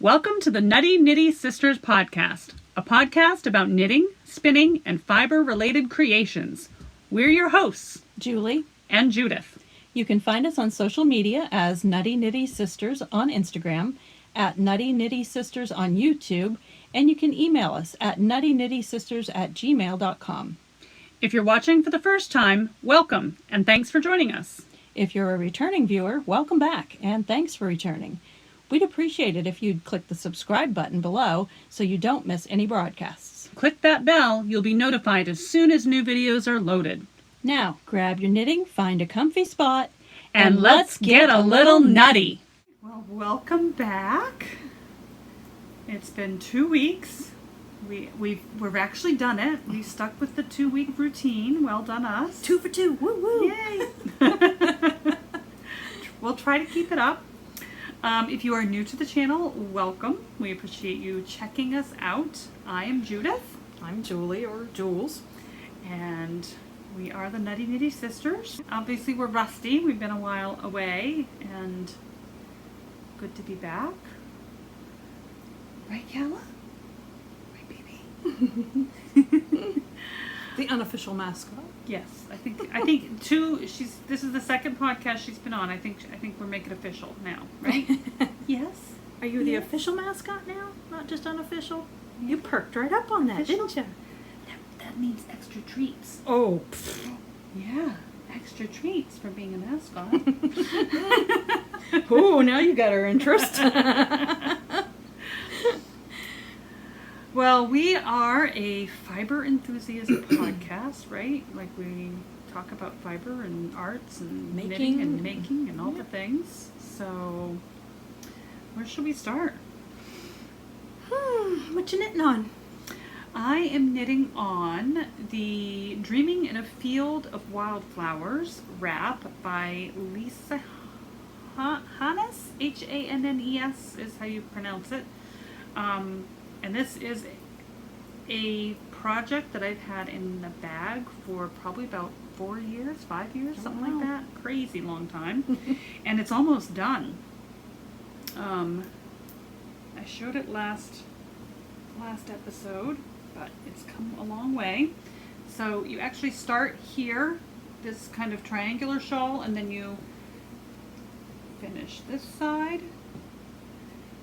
Welcome to the Nutty Sisters podcast, a podcast about knitting, spinning, and fiber-related creations. We're your hosts, Julie and Judith. You can find us on social media as Nutty Sisters on Instagram, at Nutty Sisters on YouTube, and you can email us at nuttyknitty@gmail.com. If you're watching for the first time, welcome, and thanks for joining us. If you're a returning viewer, welcome back, and thanks for returning. We'd appreciate it if you'd click the subscribe button below so you don't miss any broadcasts. Click that bell, you'll be notified as soon as new videos are loaded. Now, grab your knitting, find a comfy spot, And let's get a little nutty. Well, welcome back. It's been 2 weeks. We've actually done it. We stuck with the 2-week routine. Well done us. 2 for 2, woo woo! Yay! We'll try to keep it up. If you are new to the channel, welcome. We appreciate you checking us out. I am Judith. I'm Julie, or Jules. And we are the Nutty Sisters. Obviously, we're rusty. We've been a while away, and good to be back. Right, Kala? Right, baby? The unofficial mascot. Yes, I think this is the second podcast she's been on. I think we're making it official now, right? Yes. Are you the official mascot now? Not just unofficial? You perked right up on that, Official? didn't you? That means extra treats. Oh, Yeah, extra treats for being a mascot. oh, now you got our interest. Well, we are a fiber enthusiast podcast, right? Like we talk about fiber and arts and knitting and making and all the things. So, where should we start? What you knitting on? I am knitting on the Dreaming in a Field of Wildflowers wrap by Lisa Hannes, Hannes is how you pronounce it. And this is a project that I've had in the bag for probably about 5 years, something like that. Crazy long time. And it's almost done. I showed it last episode, but it's come a long way. So you actually start here, this kind of triangular shawl, and then you finish this side,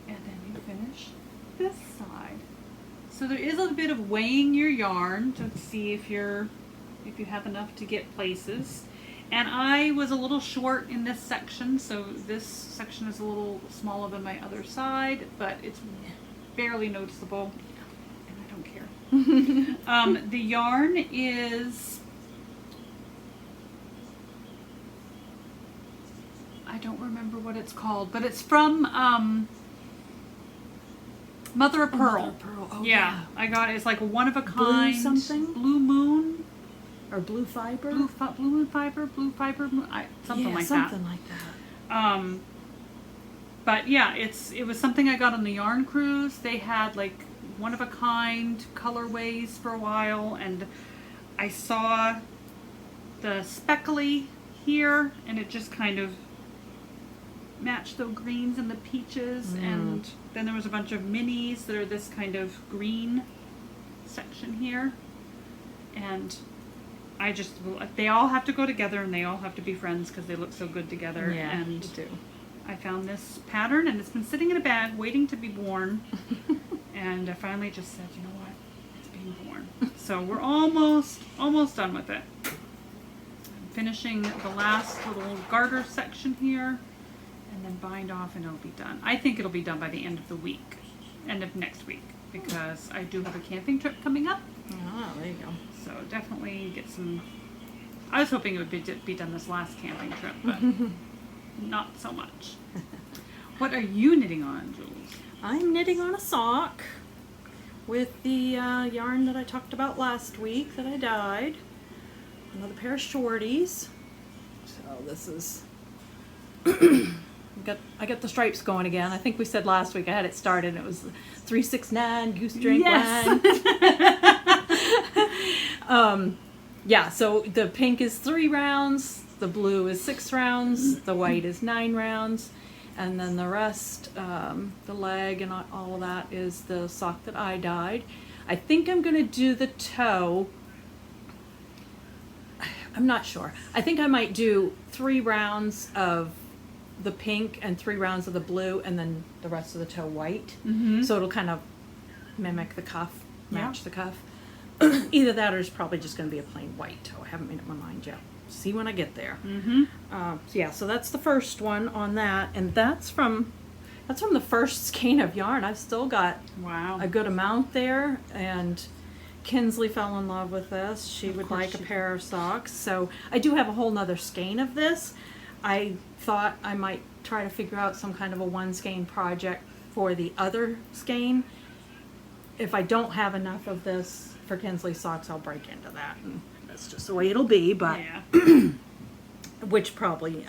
and then you finish this side. So there is a bit of weighing your yarn to see if you have enough to get places. And I was a little short in this section, so this section is a little smaller than my other side, but it's barely noticeable, and I don't care. The yarn is, I don't remember what it's called, but it's from Mother of Pearl. Mother of Pearl. Oh, yeah. I got it. It's like one of a kind. Blue something? Blue Moon. Or blue fiber? Blue Moon fiber. Blue fiber. Something like that. Something like that. But yeah, it was something I got on the yarn cruise. They had like one of a kind colorways for a while, and I saw the speckly here, and it just kind of matched the greens and the peaches, and then there was a bunch of minis that are this kind of green section here, and they all have to go together, and they all have to be friends because they look so good together. Yeah, and they do. I found this pattern, and it's been sitting in a bag waiting to be worn, and I finally just said, you know what, it's being worn. So we're almost done with it. I'm finishing the last little garter section here, and then bind off, and it'll be done. I think it'll be done by the end of next week, because I do have a camping trip coming up. Oh, there you go. So definitely get some. I was hoping it would be done this last camping trip, but not so much. What are you knitting on, Jules? I'm knitting on a sock with the yarn that I talked about last week that I dyed. Another pair of shorties. So this is. I got the stripes going again. I think we said last week I had it started. It was 369 goose drink line. Yeah, so the pink is 3 rounds, the blue is 6 rounds, the white is 9 rounds, And then the rest, the leg and all of that is the sock that I dyed. I think I'm going to do the toe. I'm not sure. I think I might do 3 rounds of the pink and 3 rounds of the blue and then the rest of the toe white. Mm-hmm. So it'll kind of mimic the cuff, match Yeah. the cuff. Either that or it's probably just going to be a plain white toe. I haven't made up my mind yet. See when I get there. Mm-hmm. So that's the first one on that, and that's from the first skein of yarn. I've still got Wow. a good amount there, and Kinsley fell in love with this. She would course like a she pair of socks, so I do have a whole nother skein of this. I thought I might try to figure out some kind of a 1 skein project for the other skein. If I don't have enough of this for Kinsley socks, I'll break into that, and that's just the way it'll be. But Yeah. which probably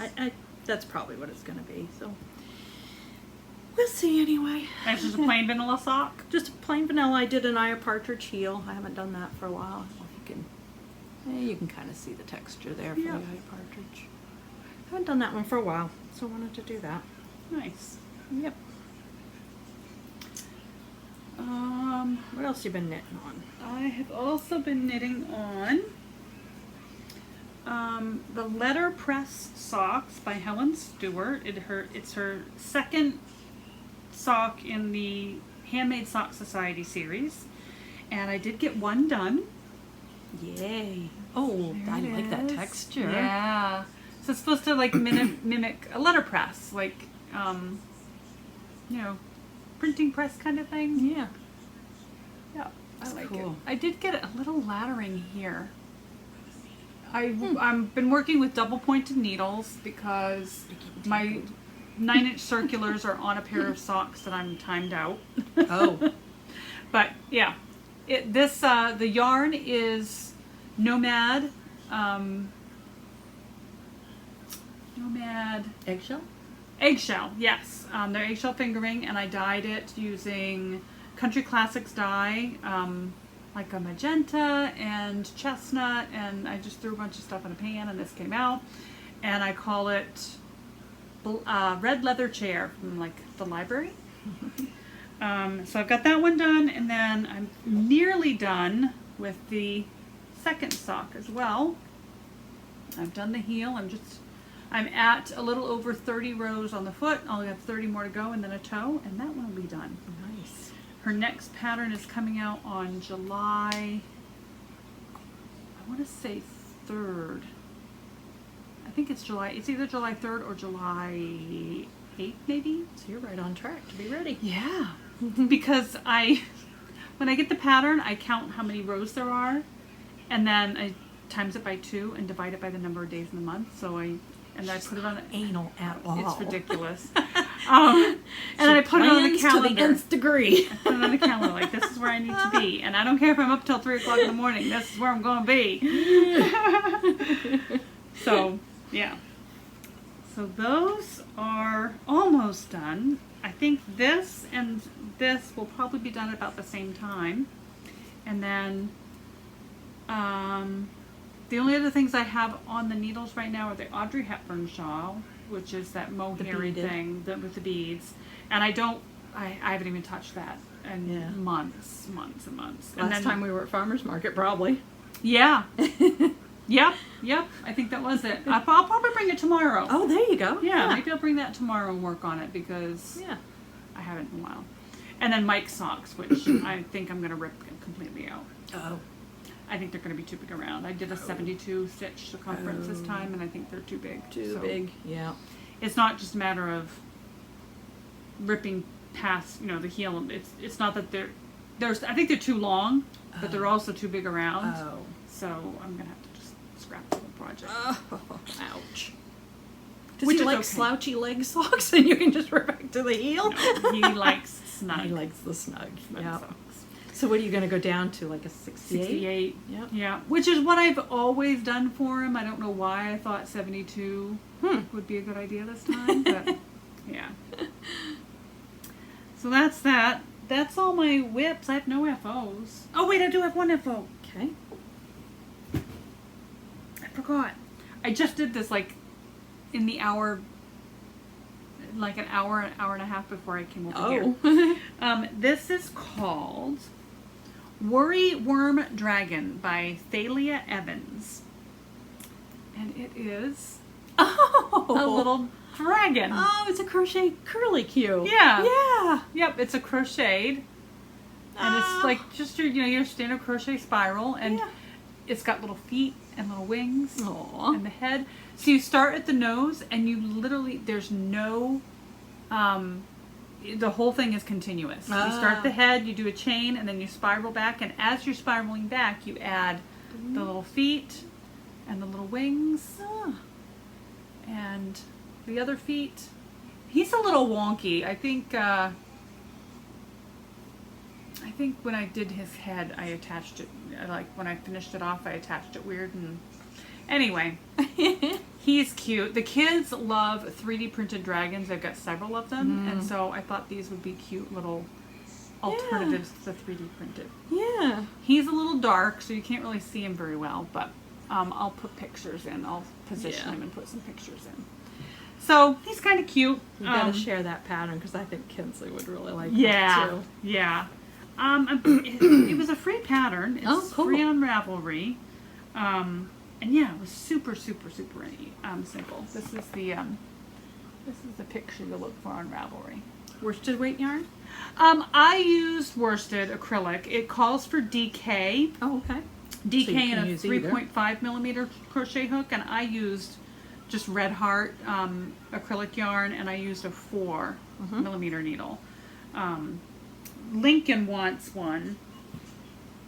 that's probably what it's going to be. So we'll see anyway. That's just a plain vanilla sock. Just plain vanilla. I did an Eye of Partridge heel. I haven't done that for a while. You can kind of see the texture there for Yeah. the Eye of Partridge. I haven't done that one for a while, so I wanted to do that. Nice. Yep. What else you been knitting on? I have also been knitting on the Letterpress Socks by Helen Stewart. It's her second sock in the Handmade Sock Society series, and I did get one done. Yay! Oh, There I it like that is. texture. Yeah. So it's supposed to like mimic a letterpress, like printing press kind of thing. Yeah. Yeah, I That's like cool. it. I did get a little laddering here. I've been working with double pointed needles because my 9-inch circulars are on a pair of socks that I'm timed out. Oh. But yeah, the yarn is Nomad. Nomad eggshell. Yes, they're eggshell fingering, and I dyed it using Country Classics dye, like a magenta and chestnut, and I just threw a bunch of stuff in a pan, and this came out. And I call it Red Leather Chair from like the library. So I've got that one done, and then I'm nearly done with the second sock as well. I've done the heel. I'm at a little over 30 rows on the foot. I'll have 30 more to go, and then a toe, and that one will be done. Nice. Her next pattern is coming out on July, I want to say 3rd. I think it's July. It's either July 3rd or July 8th, maybe. So you're right on track to be ready. Yeah, because when I get the pattern, I count how many rows there are, and then I times it by 2 and divide it by the number of days in the month. So I put it on. Anal at all. It's ridiculous. And then I put it on the calendar. To the nth degree. I put it on the calendar, like, this is where I need to be. And I don't care if I'm up till 3 o'clock in the morning. This is where I'm going to be. So, yeah. So those are almost done. I think this and this will probably be done at about the same time. And then the only other things I have on the needles right now are the Audrey Hepburn shawl, which is that mohairy thing with the beads. And I haven't even touched that in months and months. Last time we were at Farmer's Market, probably. Yeah. Yep. I think that was it. I'll probably bring it tomorrow. Oh, there you go. Yeah, maybe I'll bring that tomorrow and work on it because I haven't in a while. And then Mike's socks, which I think I'm going to rip completely out. Oh. I think they're going to be too big around. I did a 72 stitch circumference this time, and I think they're too big. Too big, yeah. It's not just a matter of ripping past, the heel. It's not that I think they're too long, but they're also too big around. Oh. So I'm going to have to just scrap the whole project. Oh, ouch. Does Which he is like okay. slouchy leg socks and you can just rip back to the heel? No, he likes snug. He likes the snug. Yeah. socks. So what are you going to go down to, like a 68? 68. Yep. Yeah, which is what I've always done for him. I don't know why I thought 72 would be a good idea this time, but yeah. So that's that. That's all my WIPs. I have no FOs. Oh wait, I do have one FO. Okay. I forgot. I just did this like in the hour like an hour and a half before I came over Oh. here. This is called Wyrm Dragon by Thalia Evans. And it is Oh. a little dragon. Oh, it's a crochet curly Q. Yeah. Yeah. Yep, it's a crocheted. And it's like just your standard crochet spiral. And Yeah. it's got little feet and little wings Aw. and the head. So you start at the nose and you literally, there's no, the whole thing is continuous. You start at the head, you do a chain, and then you spiral back. And as you're spiraling back, you add the little feet and the little wings and the other feet. He's a little wonky. I think when I did his head, I attached it, like when I finished it off, I attached it weird. And anyway, he's cute. The kids love 3D printed dragons. I've got several of them. And so I thought these would be cute little alternatives to the 3D printed. Yeah. He's a little dark, so you can't really see him very well, but I'll put pictures in. I'll position him and put some pictures in. So he's kind of cute. You gotta share that pattern because I think Kinsley would really like that Yeah, too. yeah. It was a free pattern. It's cool. free on Ravelry. And yeah, it was super, super, super simple. This is the picture you look for on Ravelry. Worsted weight yarn? I used worsted acrylic. It calls for DK. Oh, okay. DK So you and can a use either. 3.5 millimeter crochet hook, and I used just Red Heart acrylic yarn, and I used a 4 millimeter needle. Lincoln wants one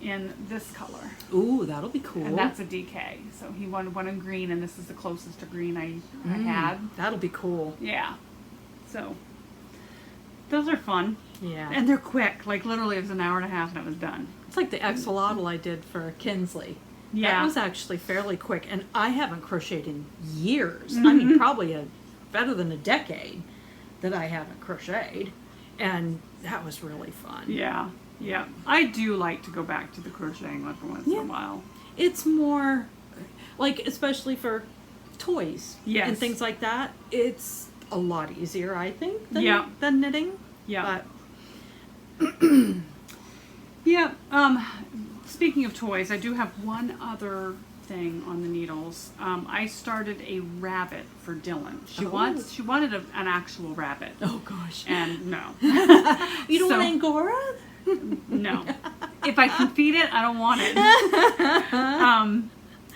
in this color. Ooh, that'll be cool. And that's a DK. So he wanted one in green, and this is the closest to green I had. That'll be cool. Yeah. So those are fun. Yeah. And they're quick. Like literally it was an hour and a half and it was done. It's like the axolotl I did for Kinsley. Yeah. That was actually fairly quick, and I haven't crocheted in years. I mean, probably better than a decade that I haven't crocheted, and that was really fun. Yeah. Yeah. I do like to go back to the crocheting every once in a while. It's more, like, especially for toys Yes. and things like that, it's a lot easier, I think, Yeah. than knitting. Yeah. But Yeah. Speaking of toys, I do have one other thing on the needles. I started a rabbit for Dylan. She wanted an actual rabbit. oh gosh. And no. You don't So- want Angora? No. If I can feed it, I don't want it.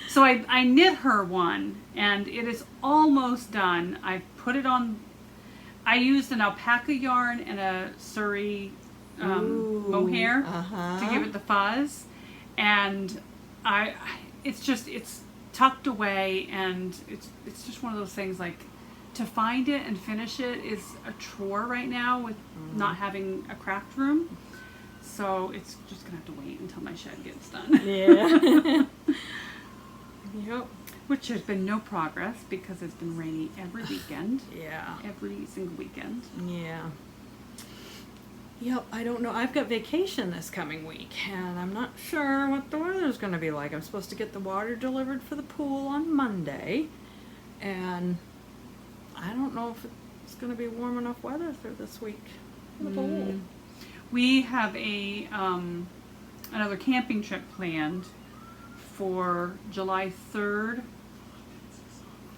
So I knit her one, and it is almost done. I put it on. I used an alpaca yarn and a Surrey mohair to give it the fuzz, and it's tucked away, and it's just one of those things, like, to find it and finish it is a chore right now with not having a craft room. So it's just gonna have to wait until my shed gets done. Yeah. Yep. Which there's been no progress because it's been rainy every weekend. Yeah. Every single weekend. Yeah. Yep, I don't know. I've got vacation this coming week, and I'm not sure what the weather's going to be like. I'm supposed to get the water delivered for the pool on Monday, and I don't know if it's going to be warm enough weather through this week for the pool. We have a another camping trip planned for July 3rd.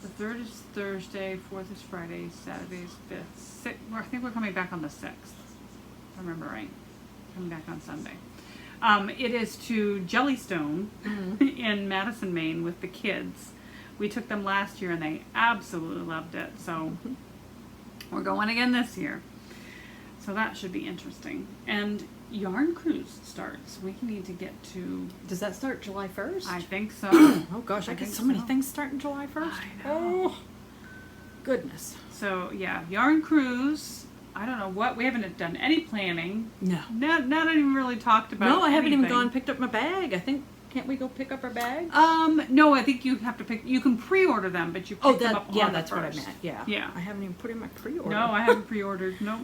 The 3rd is Thursday, 4th is Friday, Saturday is 5th. 6th, I think we're coming back on the 6th. If I remember right. Coming back on Sunday. It is to Jellystone in Madison, Maine with the kids. We took them last year and they absolutely loved it. So we're going again this year. So that should be interesting. And Yarn Cruise starts. We need to get to... Does that start July 1st? I think so. Oh gosh, I get think so many so. things starting July 1st. I know. Oh, goodness. So yeah, Yarn Cruise. I don't know what, we haven't done any planning. No. Not even really talked about No, I haven't even anything. gone and picked up my bag. I think, can't we go pick up our bag? No, I think you have to pick, you can pre-order them, but you pick them up on that's the what I first. meant. Yeah. Yeah. I haven't even put in my pre-order. No, I haven't pre-ordered, no.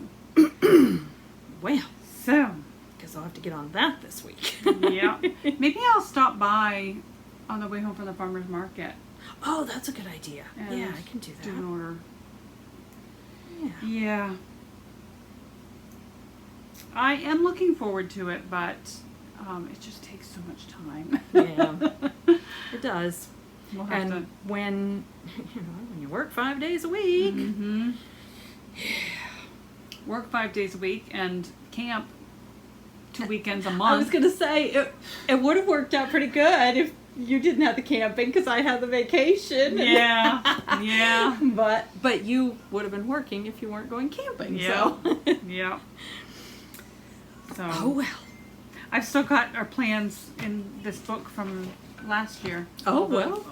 Well, So, guess I'll have to get on that this week. yeah. Maybe I'll stop by on the way home from the farmer's market. Oh, that's a good idea. And Yeah, I can do that. Do an order. Yeah. I am looking forward to it, but it just takes so much time. Yeah, it does. We'll have And when you work 5 days a week, work 5 days a week and camp 2 weekends a month. I was gonna say it would have worked out pretty good if you didn't have the camping because I had the vacation. Yeah, yeah. But you would have been working if you weren't going camping. Yeah. So. Yeah. So. Oh well. I've still got our plans in this book from last year. Oh well.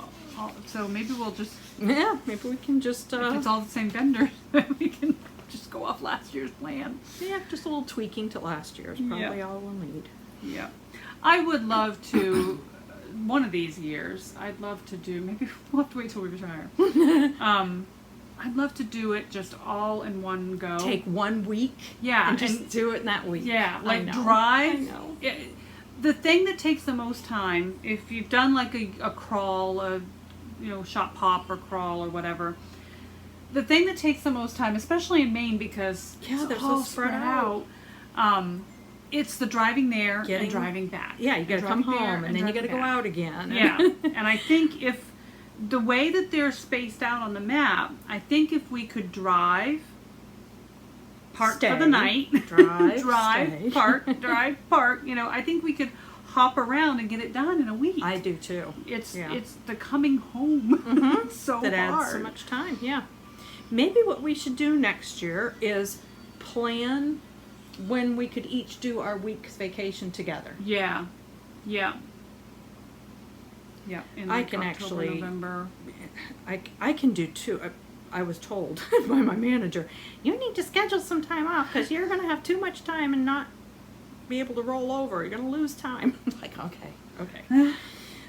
So maybe we'll just. Yeah, maybe we can just. If it's all the same vendor, we can just go off last year's plan. Yeah, just a little tweaking to last year's. Probably all we'll need. Yeah. I would love to. One of these years, I'd love to do. Maybe we'll have to wait till we retire. I'd love to do it just all in one go. Take 1 week. Yeah, and just do it in that week. Yeah, like drive. I know. The thing that takes the most time, if you've done like a crawl, shot pop or crawl or whatever, the thing that takes the most time, especially in Maine because they're it's all so spread out. It's the driving there and driving back. Yeah, you gotta come home and then you gotta go out again. Yeah, and I think if the way that they're spaced out on the map, I think if we could drive, park for the night, drive, park, I think we could hop around and get it done in a week. I do too. It's the coming home. So that hard. adds so much time. Yeah. Maybe what we should do next year is plan when we could each do our week's vacation together. Yeah. Yeah. Yeah. In I can October, actually. November. I can do two. I was told by my manager, you need to schedule some time off because you're going to have too much time and not be able to roll over. You're going to lose time. I'm like, okay.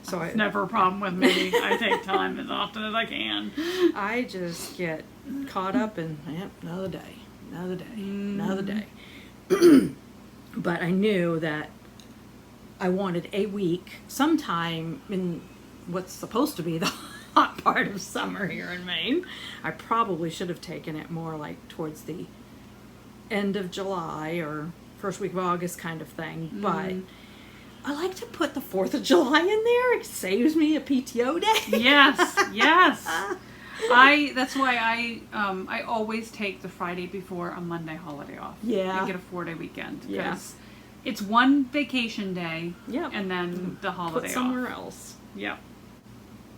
So it's never a problem with me. I take time as often as I can. I just get caught up in another day. But I knew that I wanted a week sometime in what's supposed to be the hot part of summer here in Maine. I probably should have taken it more like towards the end of July or first week of August kind of thing. But I like to put the 4th of July in there. It saves me a PTO day. Yes. That's why I always take the Friday before a Monday holiday off. Yeah. And get a 4-day weekend. Because it's one vacation day. Yeah. And then the holiday put somewhere else. Yeah.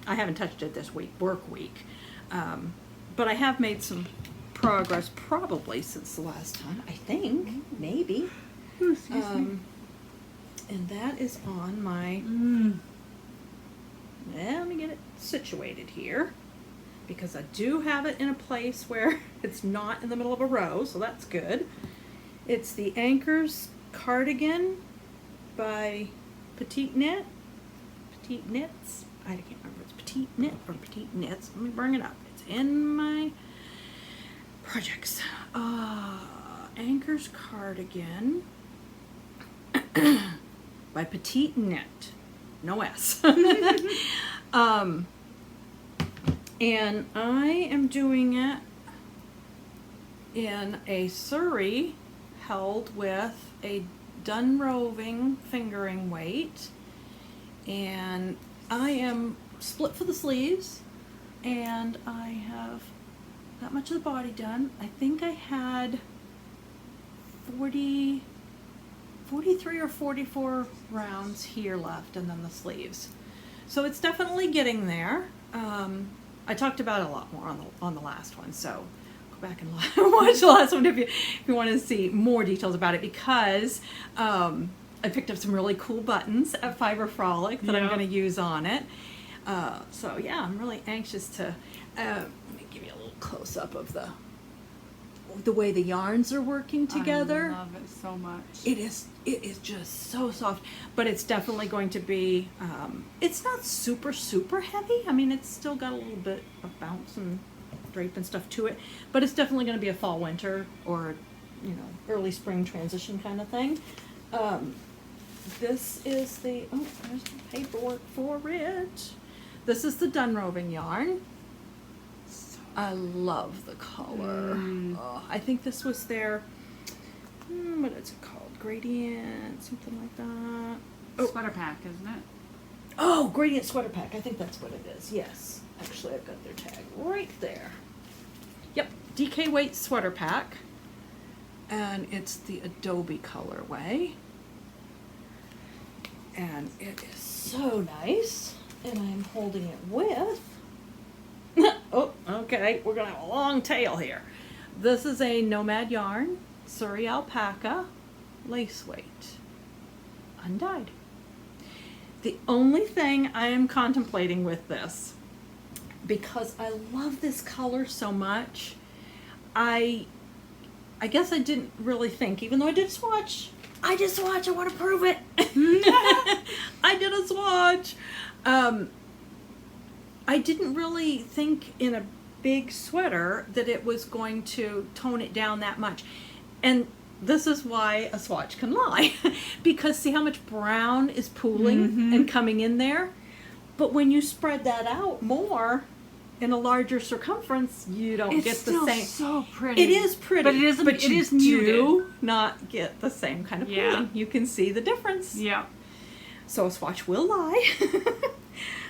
I haven't touched it this week, work week. But I have made some progress probably since the last time. I think. Maybe. Excuse me. And that is on my... Let me get it situated here. Because I do have it in a place where it's not in the middle of a row, so that's good. It's the Anker's Cardigan by Petite Knits. I can't remember if it's Petite Knit or Petite Knits. Let me bring it up. It's in my projects. Anker's Cardigan by Petite Knit. No S. And I am doing it in a Surrey held with a Done Roving fingering weight. And I am split for the sleeves. And I have that much of the body done. I think I had 43 or 44 rounds here left and then the sleeves. So it's definitely getting there. I talked about it a lot more on the last one, so go back and watch the last one if you want to see more details about it, because I picked up some really cool buttons at Fiber Frolic that I'm going to use on it. So yeah, I'm really anxious to let me give you a little close up of the way the yarns are working together. I love it so much. It is just so soft, but it's definitely going to be, it's not super heavy. I mean, it's still got a little bit of bounce and drape and stuff to it, but it's definitely going to be a fall winter or, early spring transition kind of thing. This is the, there's the paperwork for it. This is the Done Roving yarn. So I love the color. Oh, I think this was their, what is it called? Gradient, something like that. Oh. Sweater pack, isn't it? Oh, Gradient Sweater Pack. I think that's what it is. Yes. Actually, I've got their tag right there. Yep. DK Weight Sweater Pack. And it's the Adobe colorway. And it is so nice. And I'm holding it with... oh, okay. We're going to have a long tail here. This is a Nomad Yarn, Surrey Alpaca, lace weight, undyed. The only thing I am contemplating with this, because I love this color so much, I guess I didn't really think, even though I did swatch, I want to prove it. I did a swatch. I didn't really think in a big sweater that it was going to tone it down that much. And this is why a swatch can lie. Because see how much brown is pooling and coming in there? But when you spread that out more in a larger circumference, you don't get the same. It's still so pretty. It is pretty. But it is, but it you is muted. do not get the same kind of pooling. You can see the difference. Yeah. So a swatch will lie.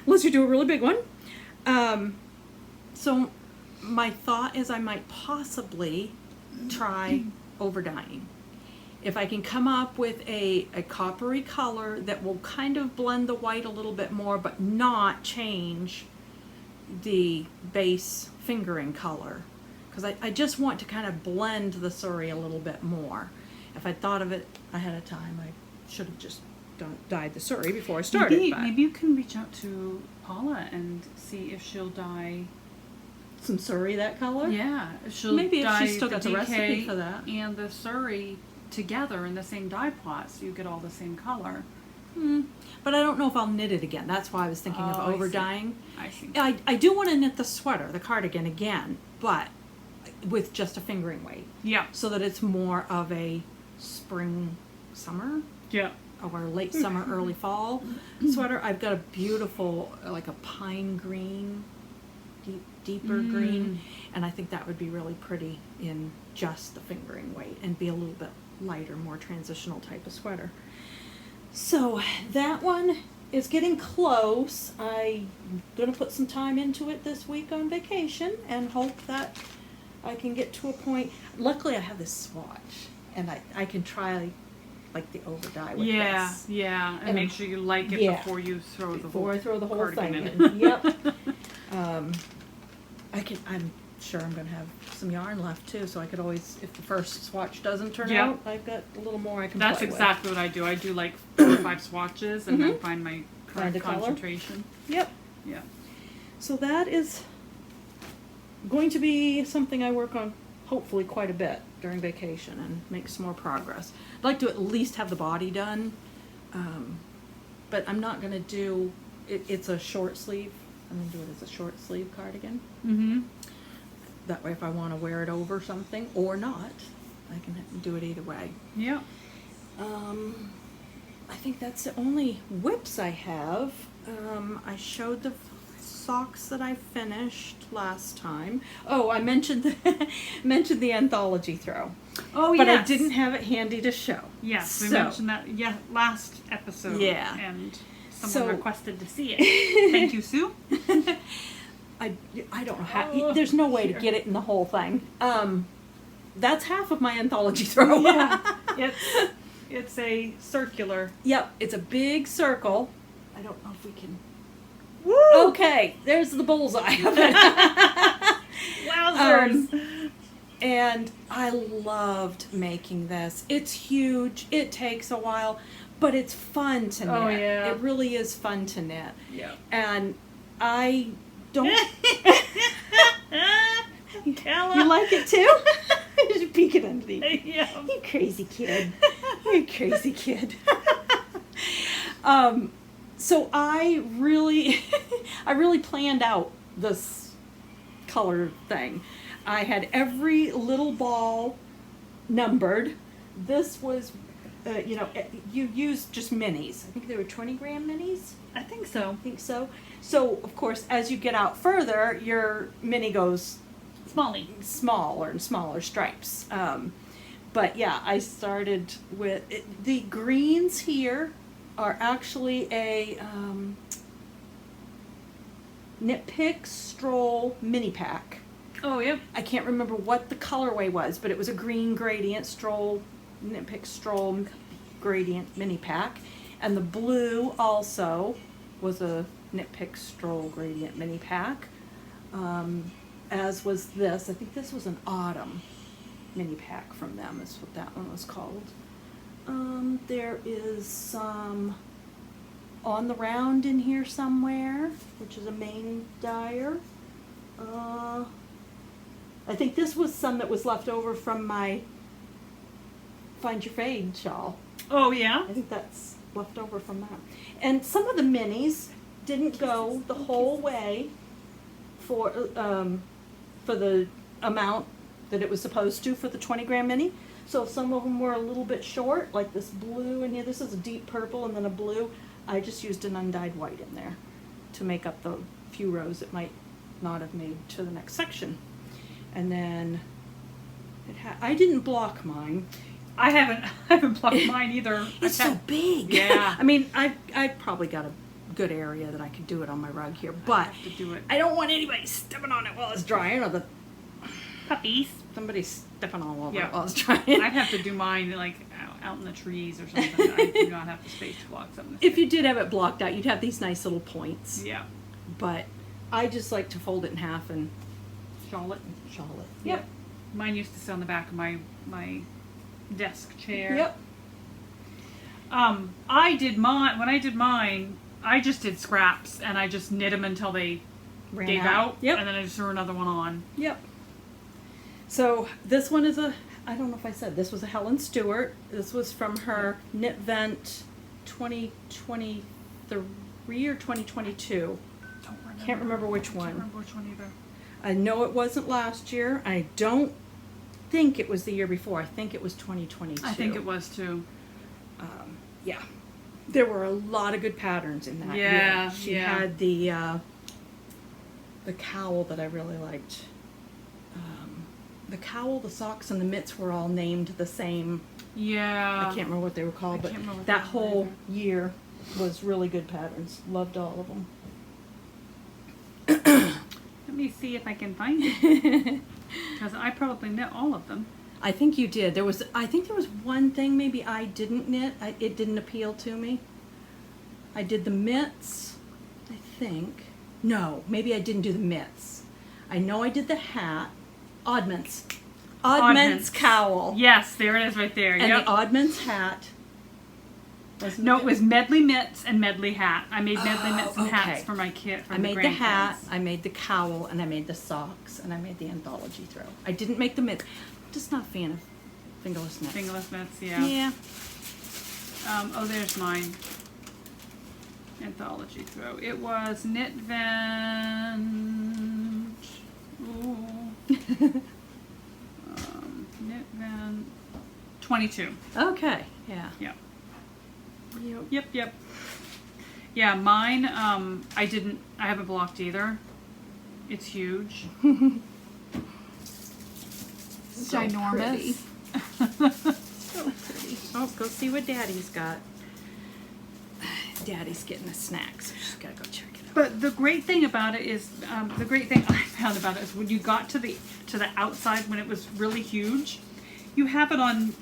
Unless you do a really big one. So my thought is I might possibly try over dyeing. If I can come up with a coppery color that will kind of blend the white a little bit more but not change the base fingering color. Because I just want to kind of blend the surrey a little bit more. If I'd thought of it ahead of time, I should have just dyed the surrey before I started. Maybe you can reach out to Paula and see if she'll dye some surrey that color? Yeah. She'll maybe if dye she's still got the recipe for that. And the surrey together in the same dye plot, so you get all the same color. But I don't know if I'll knit it again. That's why I was thinking of over dyeing. I see. I do want to knit the sweater, the cardigan again, but with just a fingering weight. Yeah. So that it's more of a spring, summer. Yeah. Or late summer, early fall sweater. I've got a beautiful, like a pine green, deeper green, and I think that would be really pretty in just the fingering weight and be a little bit lighter, more transitional type of sweater. So that one is getting close. I'm going to put some time into it this week on vacation and hope that I can get to a point. Luckily I have this swatch and I can try like the over dye with this. Yeah, and make sure you like it before you throw the whole I throw the whole thing in. Yep. I'm sure I'm going to have some yarn left too, so I could always, if the first swatch doesn't turn out, I've got a little more I can That's play exactly what I do. I do like 4 or 5 swatches and then find my correct concentration. Yep. Yeah. So that is going to be something I work on hopefully quite a bit during vacation and make some more progress. I'd like to at least have the body done, but I'm not going to do it. It's a short sleeve. I'm going to do it as a short sleeve cardigan. That way if I want to wear it over something or not, I can do it either way. Yeah. I think that's the only whips I have. I showed the socks that I finished last time. Oh, I mentioned the Anthology Throw. Oh, but I didn't have it handy to show. Yes, we mentioned that last episode. Yeah. And someone requested to see it. Thank you, Sue. I don't know how. There's no way to get it in the whole thing. That's half of my Anthology Throw. Yeah. It's a circular. Yep, it's a big circle. I don't know if we can. Woo! Okay, there's the bullseye of it. Wowzers! And I loved making this. It's huge. It takes a while, but it's fun to knit. Oh, yeah. It really is fun to knit. Yeah. And I don't... Kella. You like it too? Just peek it underneath. Yeah. You crazy kid. You crazy kid. So I really planned out this color thing. I had every little ball numbered. This was, you used just minis. I think they were 20-gram minis. I think so. So, of course, as you get out further, your mini goes smaller and smaller stripes. But yeah, I started with the greens here are actually a Knit Pick Stroll mini pack. Oh, yep. I can't remember what the colorway was, but it was a green gradient Knit Pick Stroll gradient mini pack. And the blue also was a Knit Pick Stroll gradient mini pack. As was this. I think this was an autumn mini pack from them, is what that one was called. There is some On the Round in here somewhere, which is a main dyer. I think this was some that was left over from my Find Your Fade shawl. Oh, yeah? I think that's left over from that. And some of the minis didn't go the whole way for the amount that it was supposed to for the 20 gram mini. So some of them were a little bit short, like this blue in here. This is a deep purple and then a blue. I just used an undyed white in there to make up the few rows it might not have made to the next section. And then I didn't block mine. I haven't blocked mine either. It's so big. Yeah. I mean, I've probably got a good area that I could do it on my rug here, but have to do it. I don't want anybody stepping on it while it's drying, or the Puppies. somebody stepping all over Yeah. it while it's drying. I'd have to do mine like out in the trees or something. I do not have the space to block something. If you did have it blocked out, you'd have these nice little points. Yeah. But I just like to fold it in half and Shawl it. Yep. Mine used to sit on the back of my desk chair. Yep. When I did mine, I just did scraps and I just knit them until they Ran gave out. Yep. And then I just threw another one on. Yep. So this one is I don't know if I said, this was a Helen Stewart. This was from her Knit Vent 2023 or 2022. Can't remember which one. Can't remember which one either. I know it wasn't last year. I don't think it was the year before. I think it was 2022. I think it was too. Yeah. There were a lot of good patterns in that Yeah, year. She yeah. had the cowl that I really liked. The cowl, the socks, and the mitts were all named the same. Yeah. I can't remember what they were called, but can't remember what that they were whole year was really good patterns. Loved all of them. Let me see if I can find it. Because I probably knit all of them. I think you did. I think there was one thing maybe I didn't knit. It didn't appeal to me. I did the mitts, I think. No, maybe I didn't do the mitts. I know I did the hat. Oddments. Oddments cowl. Yes, there it is right there. And Yep. the Oddments hat. No, it was medley mitts and medley hat. I made medley mitts and okay. hats for my kid. I made the hat, I made the cowl, and I made the socks, and I made the Anthology Throw. I didn't make the mitts. Just not a fan of fingerless mitts. Fingerless mitts, yeah. Yeah. Oh, there's mine. Anthology Throw. It was Knit Vent. Ooh. Knit Vent 22. Okay. Yeah. Yep. Yep. Yep. Yeah, mine, I haven't blocked either. It's huge. So ginormous. So pretty. Oh, go see what Daddy's got. Daddy's getting a snack, so she's gotta go check it out. But the great thing about it is, the great thing I found about it is when you got to the outside when it was really huge, you have it on,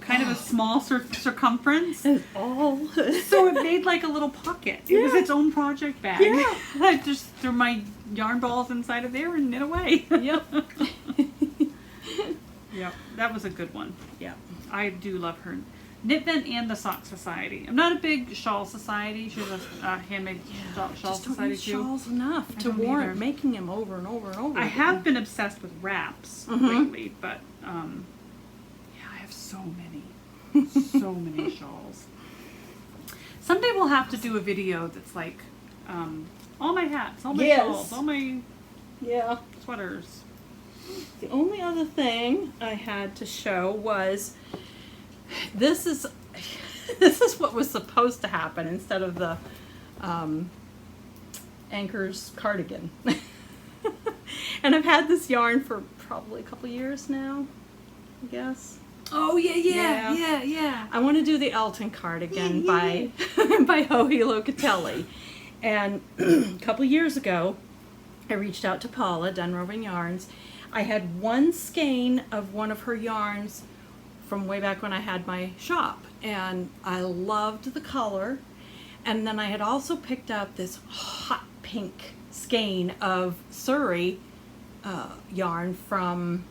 kind of a small circumference. And all. So it made like a little pocket. It was its own project bag. Yeah. I just threw my yarn balls inside of there and knit away. Yep. Yep, that was a good one. Yeah. I do love her. Knit Vent and the Sock Society. I'm not a big shawl society. She's a handmade shawl Just don't society use too. shawls enough to don't warrant either. making them over and over and over. I again. have been obsessed with wraps lately, but yeah, I have so many shawls. Someday we'll have to do a video that's like all my hats, all my shawls, all my sweaters. The only other thing I had to show was this is what was supposed to happen instead of the Anker's cardigan. And And I've had this yarn for probably a couple years now, I guess. Oh, yeah. I want to do the Elton Cardigan by Joey Locatelli. And a couple years ago, I reached out to Paula, Done Roving Yarns. I had one skein of one of her yarns from way back when I had my shop. And I loved the color. And then I had also picked up this hot pink skein of Surrey yarn from...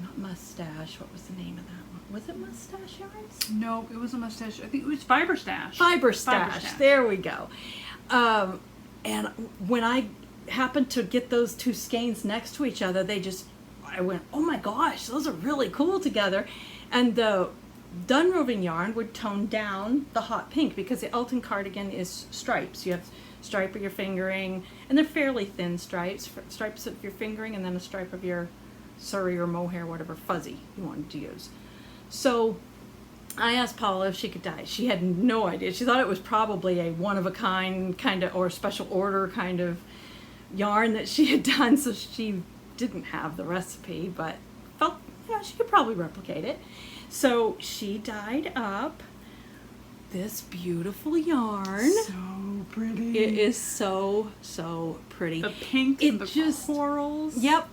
not Mustache. What was the name of that one? Was it Mustache Yarns? No, it was a Mustache. I think it was Fiber Stash. Fiber Stash. There we go. And when I happened to get those two skeins next to each other, I went, oh my gosh, those are really cool together. And the Done Roving yarn would tone down the hot pink because the Elton Cardigan is stripes. You have stripe of your fingering, and they're fairly thin stripes of your fingering, and then a stripe of your Surrey or mohair, whatever fuzzy you wanted to use. So I asked Paula if she could dye. She had no idea. She thought it was probably a one-of-a-kind kind of, or special order kind of yarn that she had done, so she didn't have the recipe, but felt, she could probably replicate it. So she dyed up this beautiful yarn. So pretty. It is so pretty. The pink and the corals. Yep.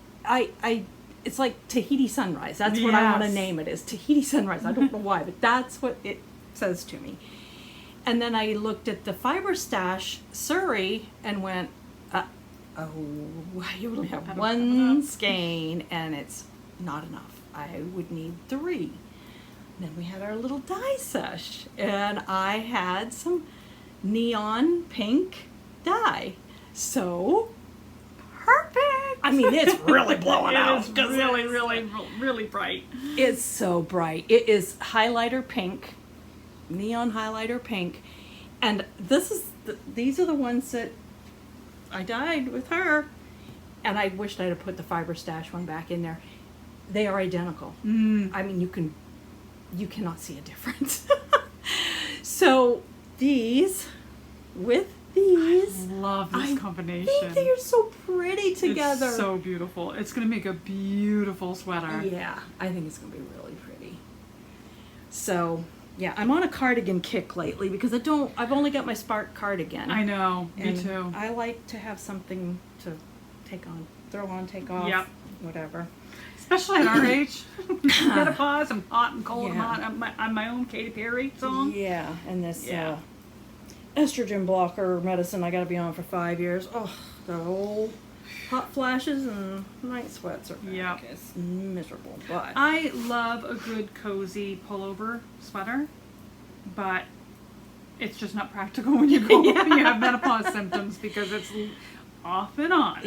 It's like Tahiti Sunrise. That's what I want to name it, is Tahiti Sunrise. I don't know why, but that's what it says to me. And then I looked at the Fiber Stash Surrey and went, you only have one skein and it's not enough. I would need 3. And then we had our little dye sesh, and I had some neon pink dye. So perfect. I mean, it's really blowing out. It's really bright. It's so bright. It is highlighter pink, neon highlighter pink, and these are the ones that I dyed with her, and I wished I'd have put the Fiber Stash one back in there. They are identical. I mean, you cannot see a difference. So these with these, I love this combination. I think they are so pretty together. It's so beautiful. It's going to make a beautiful sweater. Yeah, I think it's going to be really pretty. So, yeah, I'm on a cardigan kick lately because I've only got my Spark cardigan. I know, me and too. I like to have something to throw on, take off, whatever. Especially at our age. Menopause, I'm hot and cold and hot. I'm my own Katy Perry song. Yeah, and this estrogen blocker medicine I got to be on for 5 years. Oh, the old hot flashes and night sweats are back. It's miserable, but I love a good cozy pullover sweater, but it's just not practical when you go when you have menopause symptoms, because it's off and on.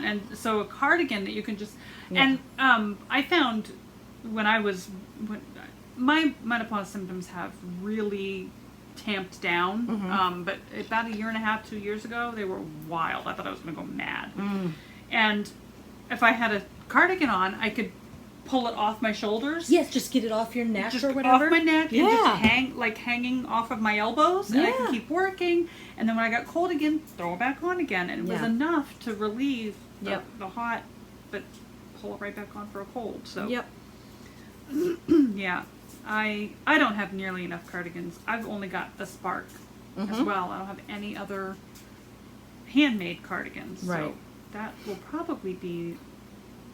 And so a cardigan that you can just and I found when my menopause symptoms have really tamped down, but about 1.5 years, 2 years ago, they were wild. I thought I was going to go mad. And if I had a cardigan on, I could pull it off my shoulders. Yes, just get it off your neck just or whatever. Off my neck and just hanging off of my elbows, and I can keep working. And then when I got cold again, throw it back on again, and it was enough to relieve the hot, but pull it right back on for a cold. So I don't have nearly enough cardigans. I've only got the Spark as well. I don't have any other handmade cardigans. Right. So that will probably be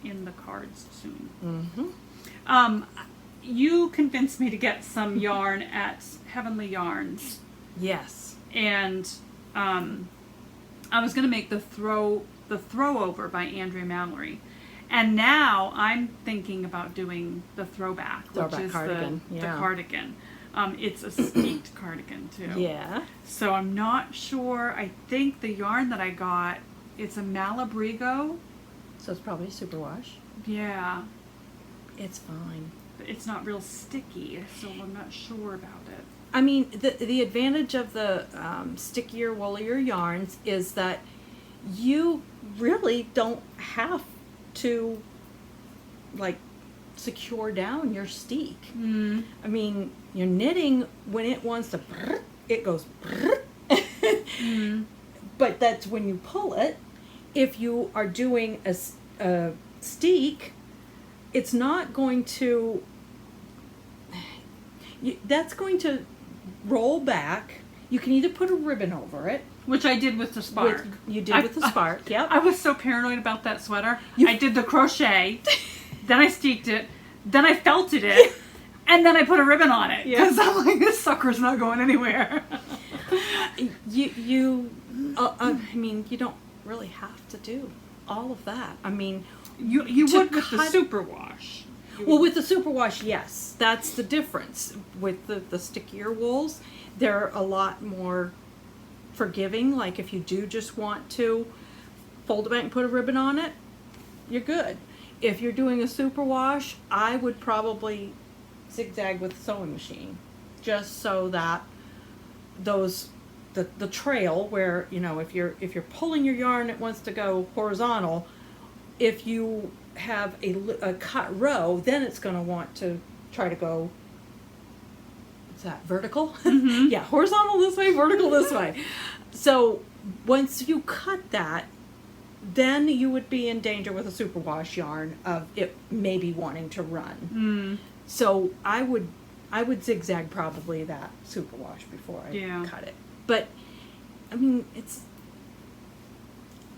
in the cards soon. You convinced me to get some yarn at Heavenly Yarns. Yes. And I was going to make the throw over by Andrea Mallory. And now I'm thinking about doing the throwback, which is cardigan. the cardigan. It's a steeped cardigan too. Yeah. So I'm not sure. I think the yarn that I got, it's a Malabrigo. So it's probably superwash. Yeah. It's fine. But it's not real sticky, so I'm not sure about it. I mean, the advantage of the stickier, woollier yarns is that you really don't have to secure down your steek. I mean, your knitting, when it wants to it goes but that's when you pull it, if you are doing a steek, it's not going to, that's going to roll back. You can either put a ribbon over it. Which I did with the spark. You did with the spark, yep. I was so paranoid about that sweater. I did the crochet, then I steeked it, then I felted it, and then I put a ribbon on it. Because I'm like, this sucker's not going anywhere. I mean, you don't really have to do all of that. I mean, you would with the superwash. Well, with the superwash, yes. That's the difference. With the stickier wools, they're a lot more forgiving. Like if you do just want to fold it back and put a ribbon on it, you're good. If you're doing a superwash, I would probably zigzag with the sewing machine, just so that the trail where, you know, if you're pulling your yarn that wants to go horizontal, if you have a cut row, then it's going to want to try to go, what's that, vertical? Mm-hmm. Yeah, horizontal this way, vertical this way. So once you cut that, then you would be in danger with a superwash yarn of it maybe wanting to run. So I would zigzag probably that superwash before I cut it. But I mean,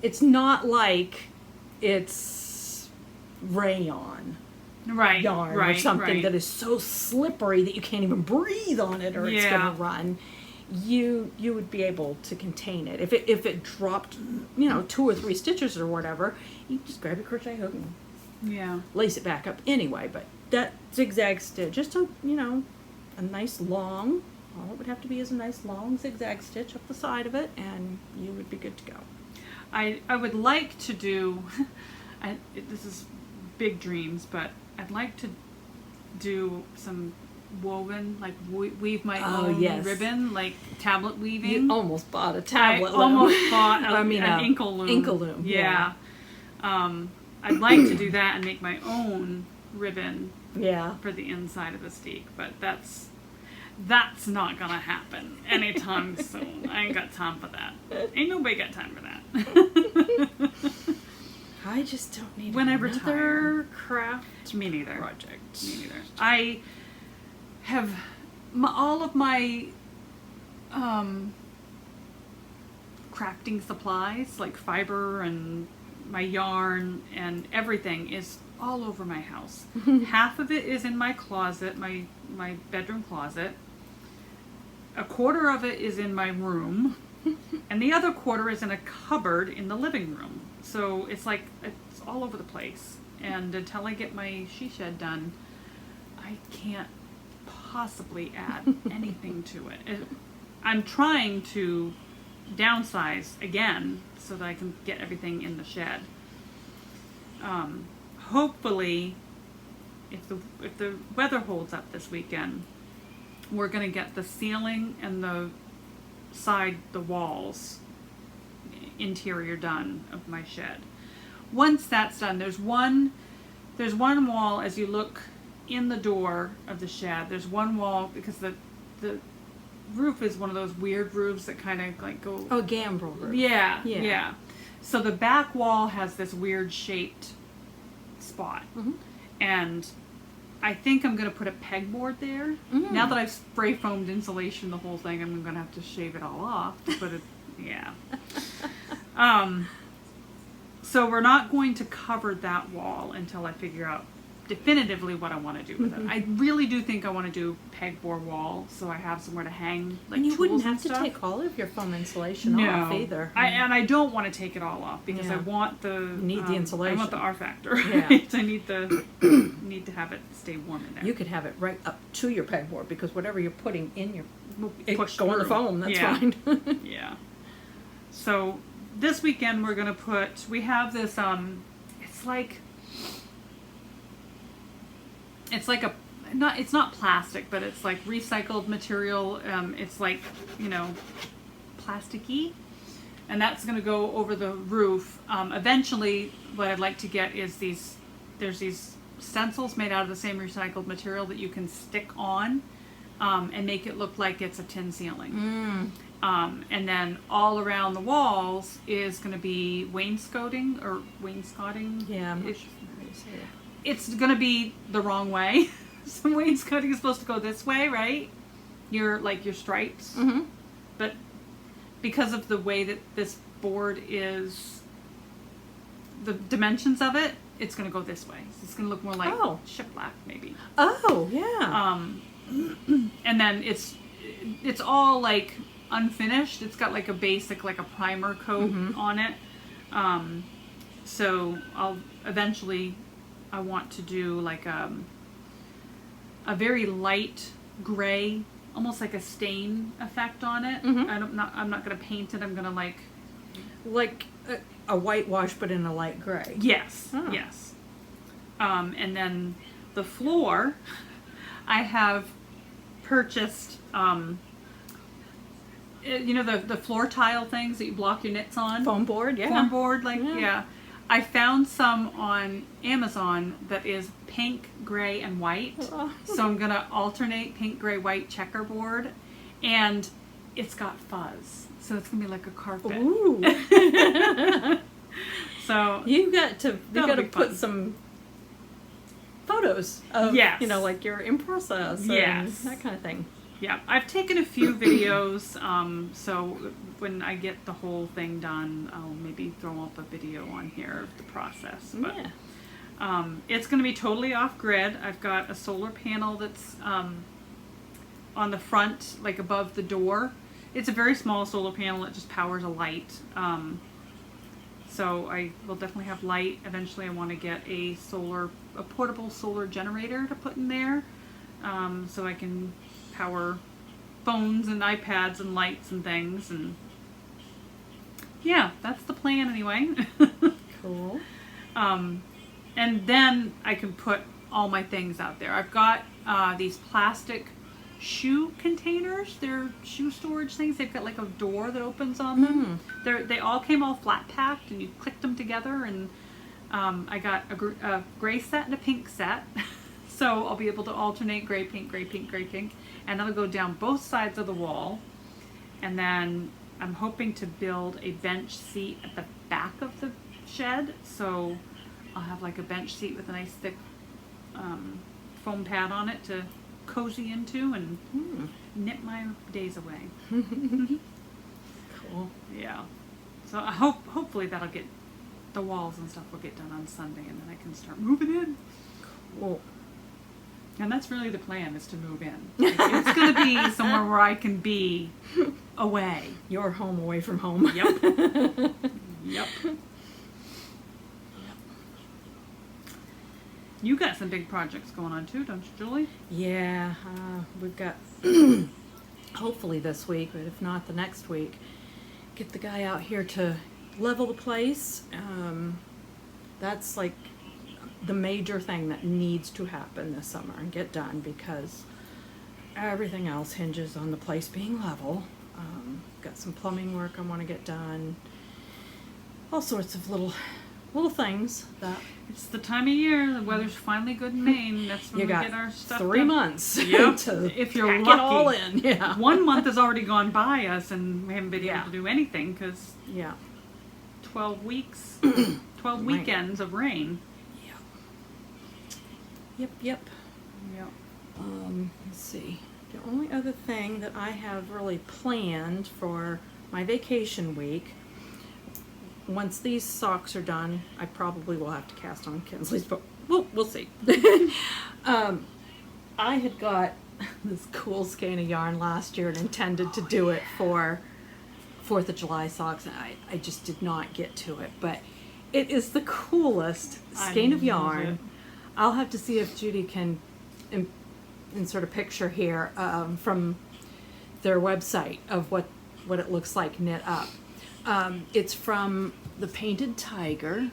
it's not like it's rayon yarn or something that is so slippery that you can't even breathe on it or it's going to run. You would be able to contain it. If it dropped, you know, 2 or 3 stitches or whatever, you just grab your crochet hook and lace it back up anyway. But that zigzag stitch, just a, you know, a nice long, all it would have to be is a nice long zigzag stitch up the side of it, and you would be good to go. I would like to do, this is big dreams, but I'd like to do some woven, like weave my own ribbon, like tablet weaving. You almost bought a tablet loom. Almost bought an inkle loom. Inkle loom. Yeah. I'd like to do that and make my own ribbon for the inside of the steek, but that's not gonna happen anytime soon. I ain't got time for that. Ain't nobody got time for that. I just don't need when another I retire. craft Me neither. project. Me neither. I have all of my crafting supplies, like fiber and my yarn and everything, is all over my house. Half of it is in my closet, my bedroom closet. A quarter of it is in my room, and the other quarter is in a cupboard in the living room. So it's like, it's all over the place. And until I get my she shed done, I can't possibly add anything to it. I'm trying to downsize again so that I can get everything in the shed. Hopefully, if the weather holds up this weekend, we're going to get the ceiling and the walls, interior done of my shed. Once that's done, there's one wall as you look in the door of the shed. There's one wall because the roof is one of those weird roofs that kind of like go... Oh, gambrel roof. Yeah. So the back wall has this weird shaped spot. Mm-hmm. And I think I'm going to put a pegboard there. Mm-hmm. Now that I've spray foamed insulation the whole thing, I'm going to have to shave it all off to put it... Yeah. So we're not going to cover that wall until I figure out definitively what I want to do with it. I really do think I want to do pegboard wall, so I have somewhere to hang like and you tools wouldn't have and stuff. To take all of your foam insulation off either. And I don't want to take it all off because I want the the insulation. I want the R factor. Yeah. Right? I need to have it stay warm in there. You could have it right up to your pegboard because whatever you're putting in your go in the foam. That's fine. Yeah. So this weekend we're gonna we have this it's not plastic, but it's like recycled material. It's like, plasticky, and that's gonna go over the roof. Eventually what I'd like to get is there's these stencils made out of the same recycled material that you can stick on and make it look like it's a tin ceiling. And then all around the walls is going to be wainscoting or wainscoting. Yeah, I'm not sure how you say it. It's going to be the wrong way. Some wainscoting is supposed to go this way, right? Your stripes. Mm-hmm. But because of the way that this board is, the dimensions of it, it's going to go this way. So it's going to look more like shiplap, maybe. Oh, yeah. And then it's all like unfinished. It's got like a basic, like a primer coat on it. So I want to do like a very light gray, almost like a stain effect on it. I'm not going to paint it. I'm going to like a whitewash, but in a light gray. Yes. Oh. Yes. And then the floor, I have purchased, the floor tile things that you block your knits on. Foam board, yeah. Foam board, yeah. I found some on Amazon that is pink, gray, and white. Oh. So I'm going to alternate pink, gray, white checkerboard. And it's got fuzz. So it's going to be like a carpet. Ooh. So you got to put fun. some photos of, like you're in process and that kind of thing. Yeah, I've taken a few videos, so when I get the whole thing done, I'll maybe throw up a video on here of the process. But, it's going to be totally off-grid. I've got a solar panel that's on the front, like above the door. It's a very small solar panel. It just powers a light. So I will definitely have light. Eventually I want to get a portable solar generator to put in there, so I can power phones and iPads and lights and things. And yeah, that's the plan anyway. Cool. And then I can put all my things out there. I've got these plastic shoe containers. They're shoe storage things. They've got like a door that opens on them. They all came all flat packed, and you click them together. And I got a gray set and a pink set. So I'll be able to alternate gray, pink, gray, pink, gray, pink. And that'll go down both sides of the wall. And then I'm hoping to build a bench seat at the back of the shed. So I'll have like a bench seat with a nice thick foam pad on it to cozy into and knit my days away. Cool. Yeah. So I hopefully that'll get, the walls and stuff will get done on Sunday, and then I can start moving in. Cool. And that's really the plan, is to move in. It's going to be somewhere where I can be away. Your home away from home. Yep. Yep. You got some big projects going on too, don't you, Julie? Yeah, we've got, hopefully this week, but if not the next week, get the guy out here to level the place. That's like the major thing that needs to happen this summer and get done, because everything else hinges on the place being level. Got some plumbing work I want to get done. All sorts of little things that... It's the time of year. The weather's finally good in Maine. That's when we get our stuff 3 done. months. Yep. To if you're pack lucky. it all in. Yeah. 1 month has already gone by us, and we haven't been able to do anything because 12 weeks, 12 weekends of rain. Yep. Let's see. The only other thing that I have really planned for my vacation week, once these socks are done, I probably will have to cast on Kinsley's, but we'll see. I had got this cool skein of yarn last year and intended to do it for 4th of July socks, and I just did not get to it, but it is the coolest skein of yarn. I'll have to see if Judy can insert a picture here from their website of what it looks like knit up. It's from the Painted Tiger,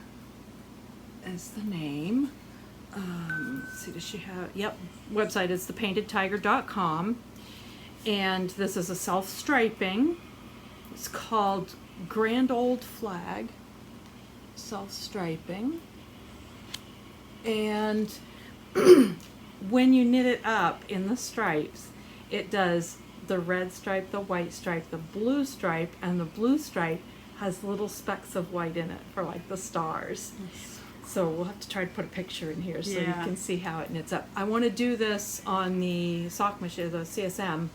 as the name. Let's see, does she have? Yep, website is thepaintedtiger.com, and this is a self-striping. It's called Grand Old Flag self-striping. And when you knit it up in the stripes, it does the red stripe, the white stripe, the blue stripe, and the blue stripe has little specks of white in it for like the stars. So we'll have to try to put a picture in here so you can see how it knits up. I want to do this on the sock machine, the CSM,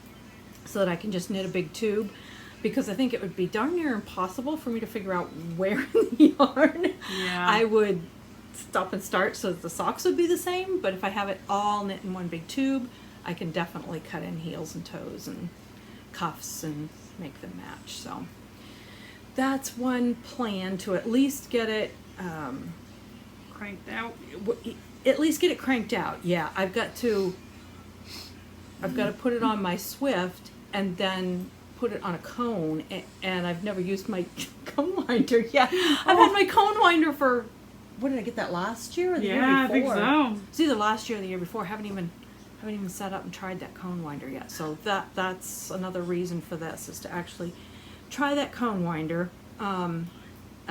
so that I can just knit a big tube, because I think it would be darn near impossible for me to figure out where in the yarn I would stop and start so that the socks would be the same. But if I have it all knit in one big tube, I can definitely cut in heels and toes and cuffs and make them match. So that's one plan, to at least get it cranked out. At least get it cranked out. Yeah, I've got to put it on my Swift and then put it on a cone, and I've never used my cone winder yet. I've had my cone winder for, what did I get that last year or the year before? I think so. It's either last year or the year before. I haven't even set up and tried that cone winder yet. So that's another reason for this, is to actually try that cone winder. And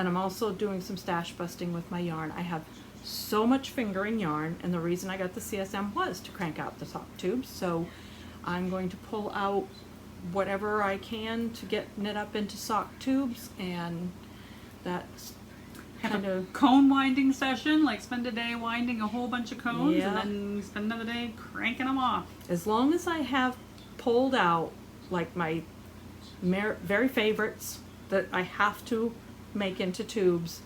I'm also doing some stash busting with my yarn. I have so much fingering yarn, and the reason I got the CSM was to crank out the sock tubes. So I'm going to pull out whatever I can to get knit up into sock tubes, and that's have a cone winding session, like spend a day winding a whole bunch of cones, and then spend another day cranking them off. As long as I have pulled out like my very favorites that I have to make into tubes,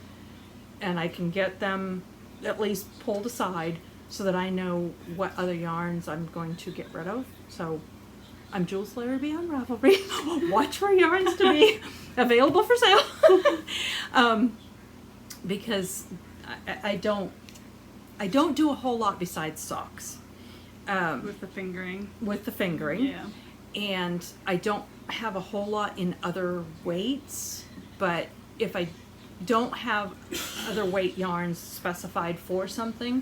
and I can get them at least pulled aside so that I know what other yarns I'm going to get rid of. So I'm Jules Larrabee on Ravelry. Watch for yarns to be available for sale. Because I don't do a whole lot besides socks. With the fingering. With the fingering. Yeah. And I don't have a whole lot in other weights, but if I don't have other weight yarns specified for something,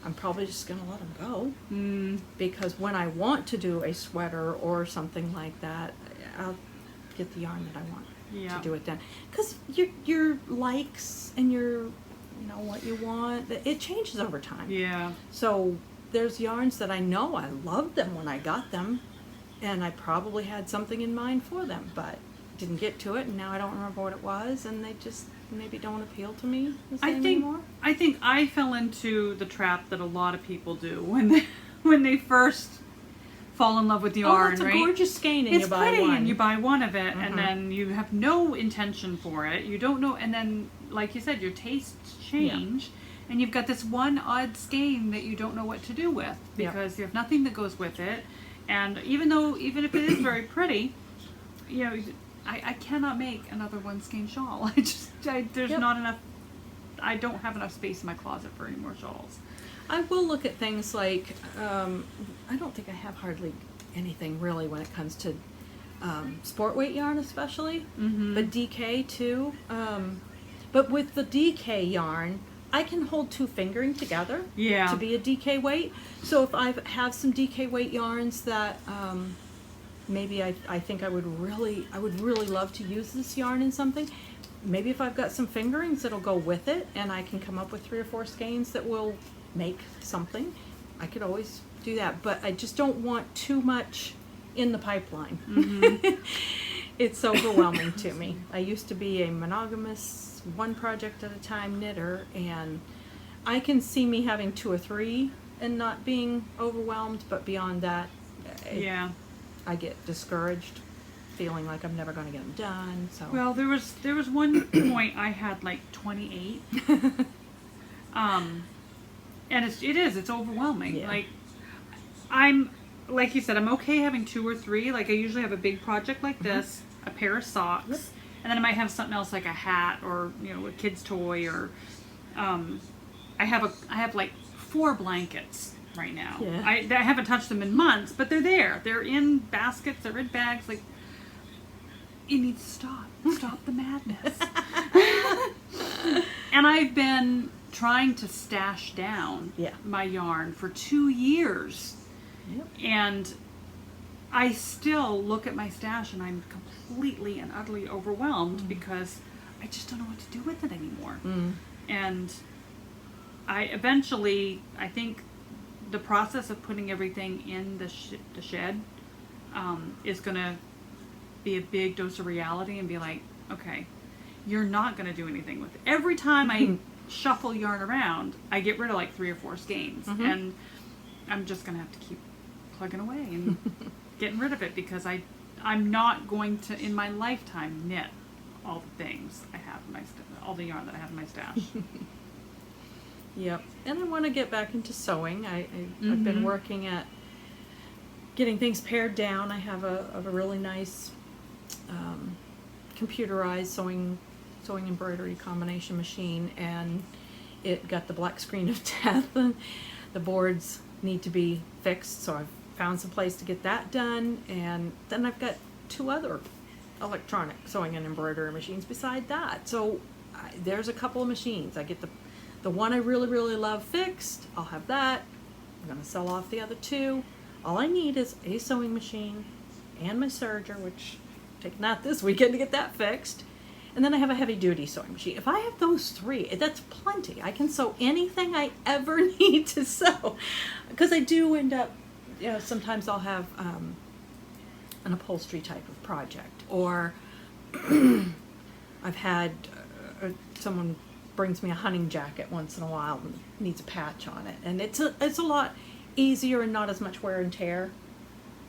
I'm probably just going to let them go. Because when I want to do a sweater or something like that, I'll get the yarn that I want to do it then. Because your likes and your, what you want, it changes over time. Yeah. So there's yarns that I know I loved them when I got them, and I probably had something in mind for them, but didn't get to it, and now I don't remember what it was, and they just maybe don't appeal to me the same anymore. I think I fell into the trap that a lot of people do when they first fall in love with yarn. It's a right? gorgeous skein, and it's you buy pretty, one. and you buy one of it, and then you have no intention for it. You don't know, and then, like you said, your tastes change, and you've got this one odd skein that you don't know what to do with, because you have nothing that goes with it. And even if it is very pretty, I cannot make another one skein shawl. There's not enough. I don't have enough space in my closet for any more shawls. I will look at things like, I don't think I have hardly anything really when it comes to sport weight yarn, especially, but DK too. But with the DK yarn, I can hold two fingering together to be a DK weight. So if I have some DK weight yarns that maybe I think I would really love to use this yarn in something. Maybe if I've got some fingerings that'll go with it, and I can come up with 3 or 4 skeins that will make something, I could always do that. But I just don't want too much in the pipeline. It's overwhelming to me. I used to be a monogamous, one project at a time knitter, and I can see me having 2 or 3 and not being overwhelmed, but beyond that, I get discouraged, feeling like I'm never going to get them done. So well, there was one point I had like 28, and it's overwhelming. Yeah. Like I'm, like you said, I'm okay having 2 or 3. Like I usually have a big project like this, a pair of socks, and then I might have something else like a hat or a kid's toy, or I have like 4 blankets right now. I haven't touched them in months, but they're there. They're in baskets. They're in bags. Like, you need to stop the madness. And I've been trying to stash down my yarn for 2 years, and I still look at my stash and I'm completely and utterly overwhelmed because I just don't know what to do with it anymore. And I think the process of putting everything in the shed is going to be a big dose of reality and be like, okay, you're not going to do anything with it. Every time I shuffle yarn around, I get rid of like 3 or 4 skeins, and I'm just going to have to keep plugging away and getting rid of it, because I'm not going to, in my lifetime, knit all the things I have in my all the yarn that I have in my stash. Yep. And I want to get back into sewing. I've been working at getting things pared down. I have a really nice computerized sewing embroidery combination machine, and it got the black screen of death, and the boards need to be fixed, so I've found some place to get that done. And then I've got 2 other electronic sewing and embroidery machines beside that. So there's a couple of machines. I get the one I really, really love fixed. I'll have that. I'm going to sell off the other 2. All I need is a sewing machine and my serger, which I'm taking that this weekend to get that fixed. And then I have a heavy duty sewing machine. If I have those 3, that's plenty. I can sew anything I ever need to sew. Because I do end up, sometimes I'll have an upholstery type of project. Or I've had someone brings me a hunting jacket once in a while and needs a patch on it. And it's a lot easier and not as much wear and tear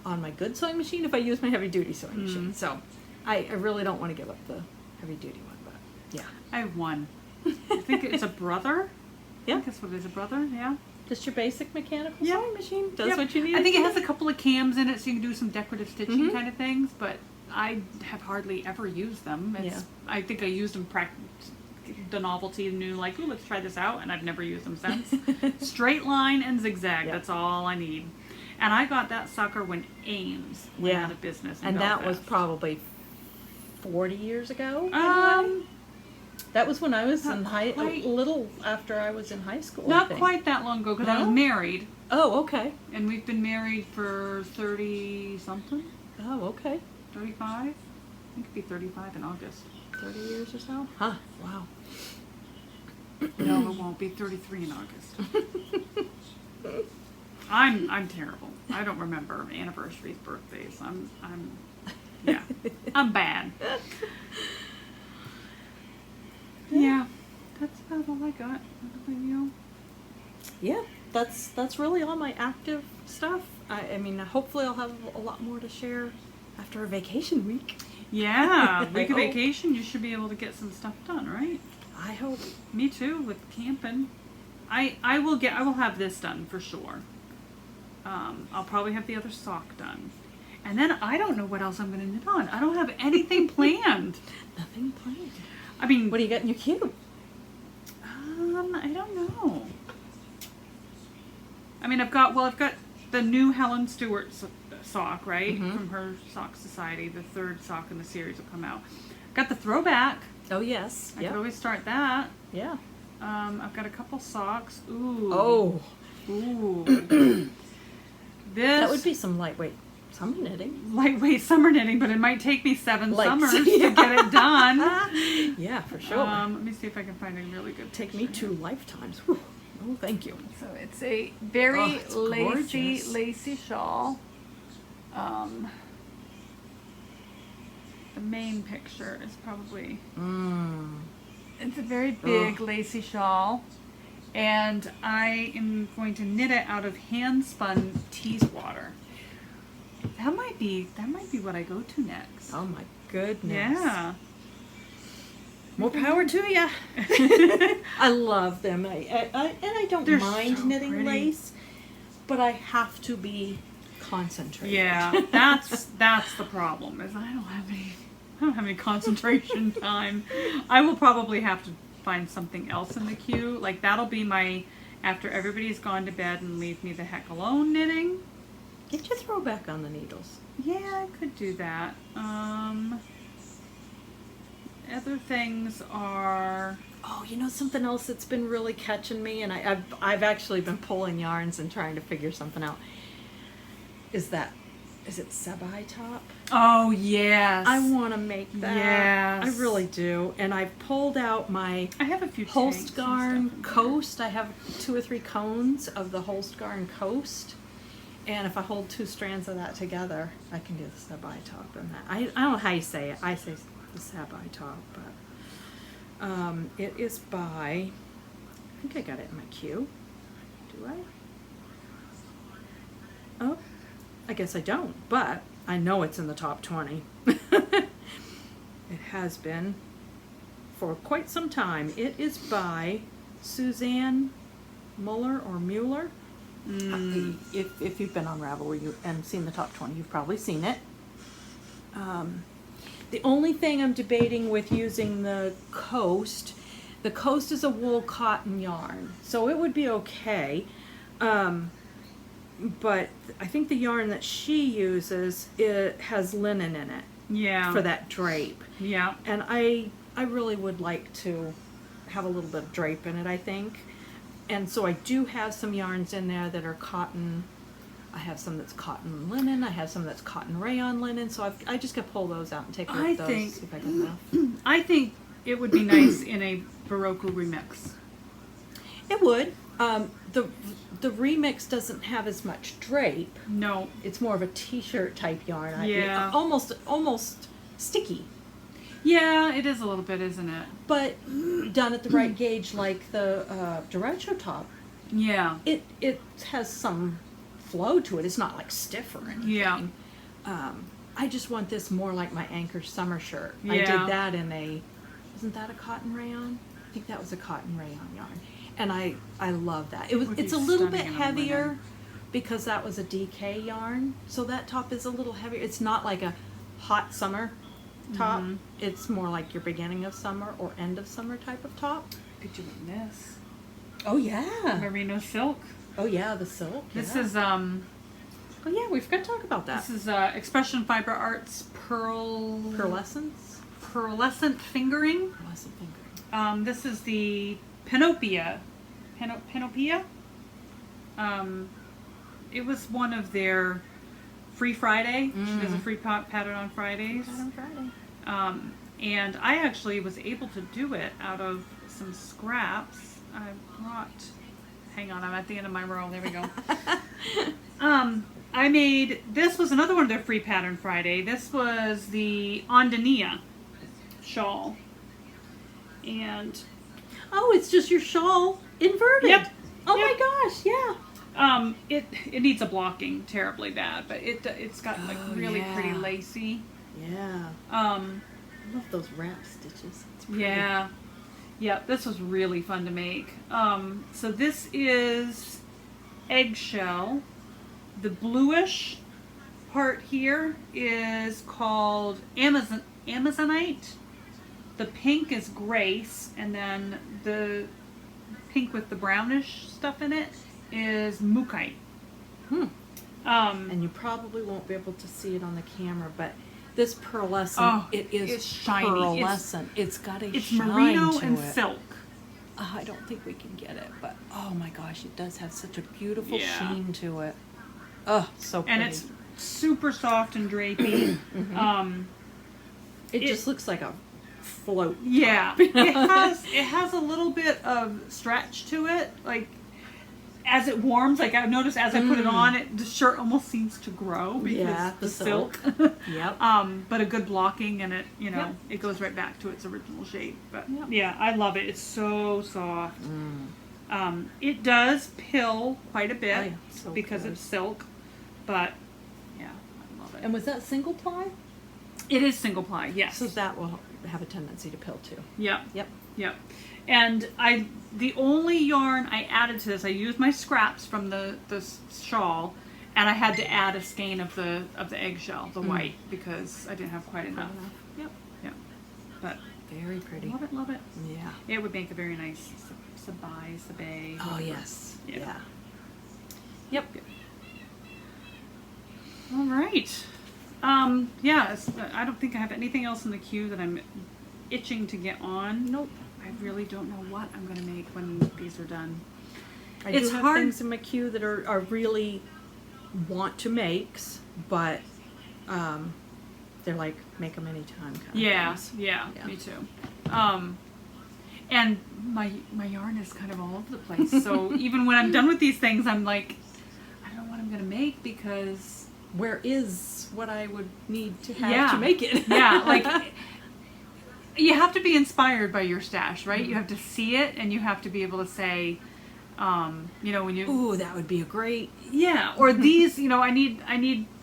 on my good sewing machine if I use my heavy duty sewing machine. So I really don't want to give up the heavy duty one, but yeah. I have one. I think it's a brother. Yeah. I think that's what it is, a brother, yeah. Just your basic mechanical sewing machine. Does Yep. what you need. I think it has a couple of cams in it so you can do some decorative stitching kind of things, but I have hardly ever used them. I think I used them the novelty, new, like, ooh, let's try this out, and I've never used them since. Straight line and zigzag, that's all I need. And I got that sucker when Ames went out of business. And that was probably 40 years ago. That was when I was in a little after I was in high school. Not quite that long ago, because I was married. Oh, okay. And we've been married for 30 something. Oh, okay. 35. I think it'd be 35 in August. 30 years or so? Huh. Wow. No, it won't be 33 in August. I'm terrible. I don't remember anniversaries, birthdays. I'm bad. Yeah, that's about all I got. Yeah, that's really all my active stuff. I mean, hopefully I'll have a lot more to share after a vacation week. Yeah, week of vacation, you should be able to get some stuff done, right? I hope. Me too, with camping. I will have this done for sure. I'll probably have the other sock done. And then I don't know what else I'm going to knit on. I don't have anything planned. Nothing planned. I mean, what do you got in your queue? I don't know. I mean, I've got the new Helen Stewart sock, right? From her Sock Society. The 3rd sock in the series will come out. Got the throwback. Oh, yes. I could always start that. Yeah. I've got a couple socks. Ooh. Oh. Ooh. That would be some lightweight summer knitting. Lightweight summer knitting, but it might take me 7 summers to get it done. Yeah, for sure. Let me see if I can find a really good Take picture. me 2 lifetimes. Whew. Oh, thank you. So it's a very lacy shawl. The main picture is probably... It's a very big lacy shawl. And I am going to knit it out of hand-spun teeswater. That might be what I go to next. Oh my goodness. Yeah. More power to you. I love them. I don't mind knitting pretty. lace, but I have to be concentrated. Yeah, that's the problem. Is I don't have any concentration time. I will probably have to find something else in the queue. Like that'll be my after everybody's gone to bed and leave me the heck alone knitting. Get your throwback on the needles. Yeah, I could do that. Other things are... Oh, you know something else that's been really catching me, and I've actually been pulling yarns and trying to figure something out. Is it Sabai top? Oh, yes. I want to make that. Yes. I really do. And I've pulled out my I have a few Holst Garn Coast. Coast. I have 2 or 3 cones of the Holst Garn Coast. And if I hold 2 strands of that together, I can do the sabai top and that. I don't know how you say it. I say the sabai top, but it is by, I think I got it in my queue. Do I? Oh, I guess I don't, but I know it's in the top 20. It has been for quite some time. It is by Suzanne Muller or Mueller. If you've been on Ravelry and seen the top 20, you've probably seen it. The only thing I'm debating with using the Coast is a wool cotton yarn, so it would be okay. But I think the yarn that she uses, it has linen in it. Yeah. For that drape. Yeah. And I really would like to have a little bit of drape in it, I think. And so I do have some yarns in there that are cotton. I have some that's cotton linen. I have some that's cotton rayon linen. So I just got to pull those out and take a look at those, see if I get enough. I think it would be nice in a Baroque remix. It would. The remix doesn't have as much drape. No. It's more of a t-shirt type yarn. Yeah. Almost sticky. Yeah, it is a little bit, isn't it? But done at the right gauge, like the derecho top. Yeah. It has some flow to it. It's not like stiff or anything. Yeah. I just want this more like my Anker summer shirt. Yeah. I did that in wasn't that a cotton rayon? I think that was a cotton rayon yarn. And I love that. It's a little bit heavier because that was a DK yarn. So that top is a little heavier. It's not like a hot summer top. Mm-hmm. It's more like your beginning of summer or end of summer type of top. Could you win this? Oh yeah. Merino silk. Oh yeah, the silk. This yeah. is Oh yeah, we forgot to talk about that. This is Expression Fiber Arts Pearlescent fingering. Pearlescent fingering. This is the Panopia. Panopia? It was one of their Free Friday. She does a free pattern on Fridays. On Friday. And I actually was able to do it out of some scraps. I brought, hang on, I'm at the end of my row. There we go. I made, this was another one of their free pattern Friday. This was the Ondania shawl. And oh, it's just your shawl inverted. Yep. Oh Yep. my gosh, yeah. It needs a blocking terribly bad, but it's got like really pretty lacy. Yeah. I love those wrap stitches. It's pretty. Yeah. Yeah, this was really fun to make. So this is eggshell. The bluish part here is called Amazonite. The pink is Grace, and then the pink with the brownish stuff in it is Mookite. And you probably won't be able to see it on the camera, but this pearlescent, it's shiny. Pearlescent. It's got a shine merino to and it. silk. I don't think we can get it, but oh my gosh, it does have such a beautiful Yeah. sheen to it. Oh, so pretty. And it's super soft and drapey. It just looks like a float. Yeah, it has a little bit of stretch to it. Like as it warms, like I've noticed as I put it on, the shirt almost seems to grow because the silk. Yep. But a good blocking, and it it goes right back to its original shape. But yeah, I love it. It's so soft. It does pill quite a bit because it's silk, but yeah, I love it. And was that single ply? It is single ply, yes. So that will have a tendency to pill too. Yep. Yep. Yep. And the only yarn I added to this, I used my scraps from the shawl, and I had to add a skein of the eggshell, the white, because I didn't have quite enough. Yep. Yep. But very pretty. Love it. Love it. Yeah. It would make a very nice sabay. Oh yes. Yeah. Yep. All right. I don't think I have anything else in the queue that I'm itching to get on. Nope. I really don't know what I'm going to make when these are done. It's hard. Things in my queue that are really want to makes, but they're like make them anytime kind of things. Yeah, me too. And my yarn is kind of all over the place. So even when I'm done with these things, I'm like, I don't know what I'm gonna make because where is what I would need to have Yeah. to make it? yeah, like you have to be inspired by your stash, right? Mm-hmm. You have to see it, and you have to be able to say, you know, when you Ooh, that would be a great. yeah, or these, you know, I need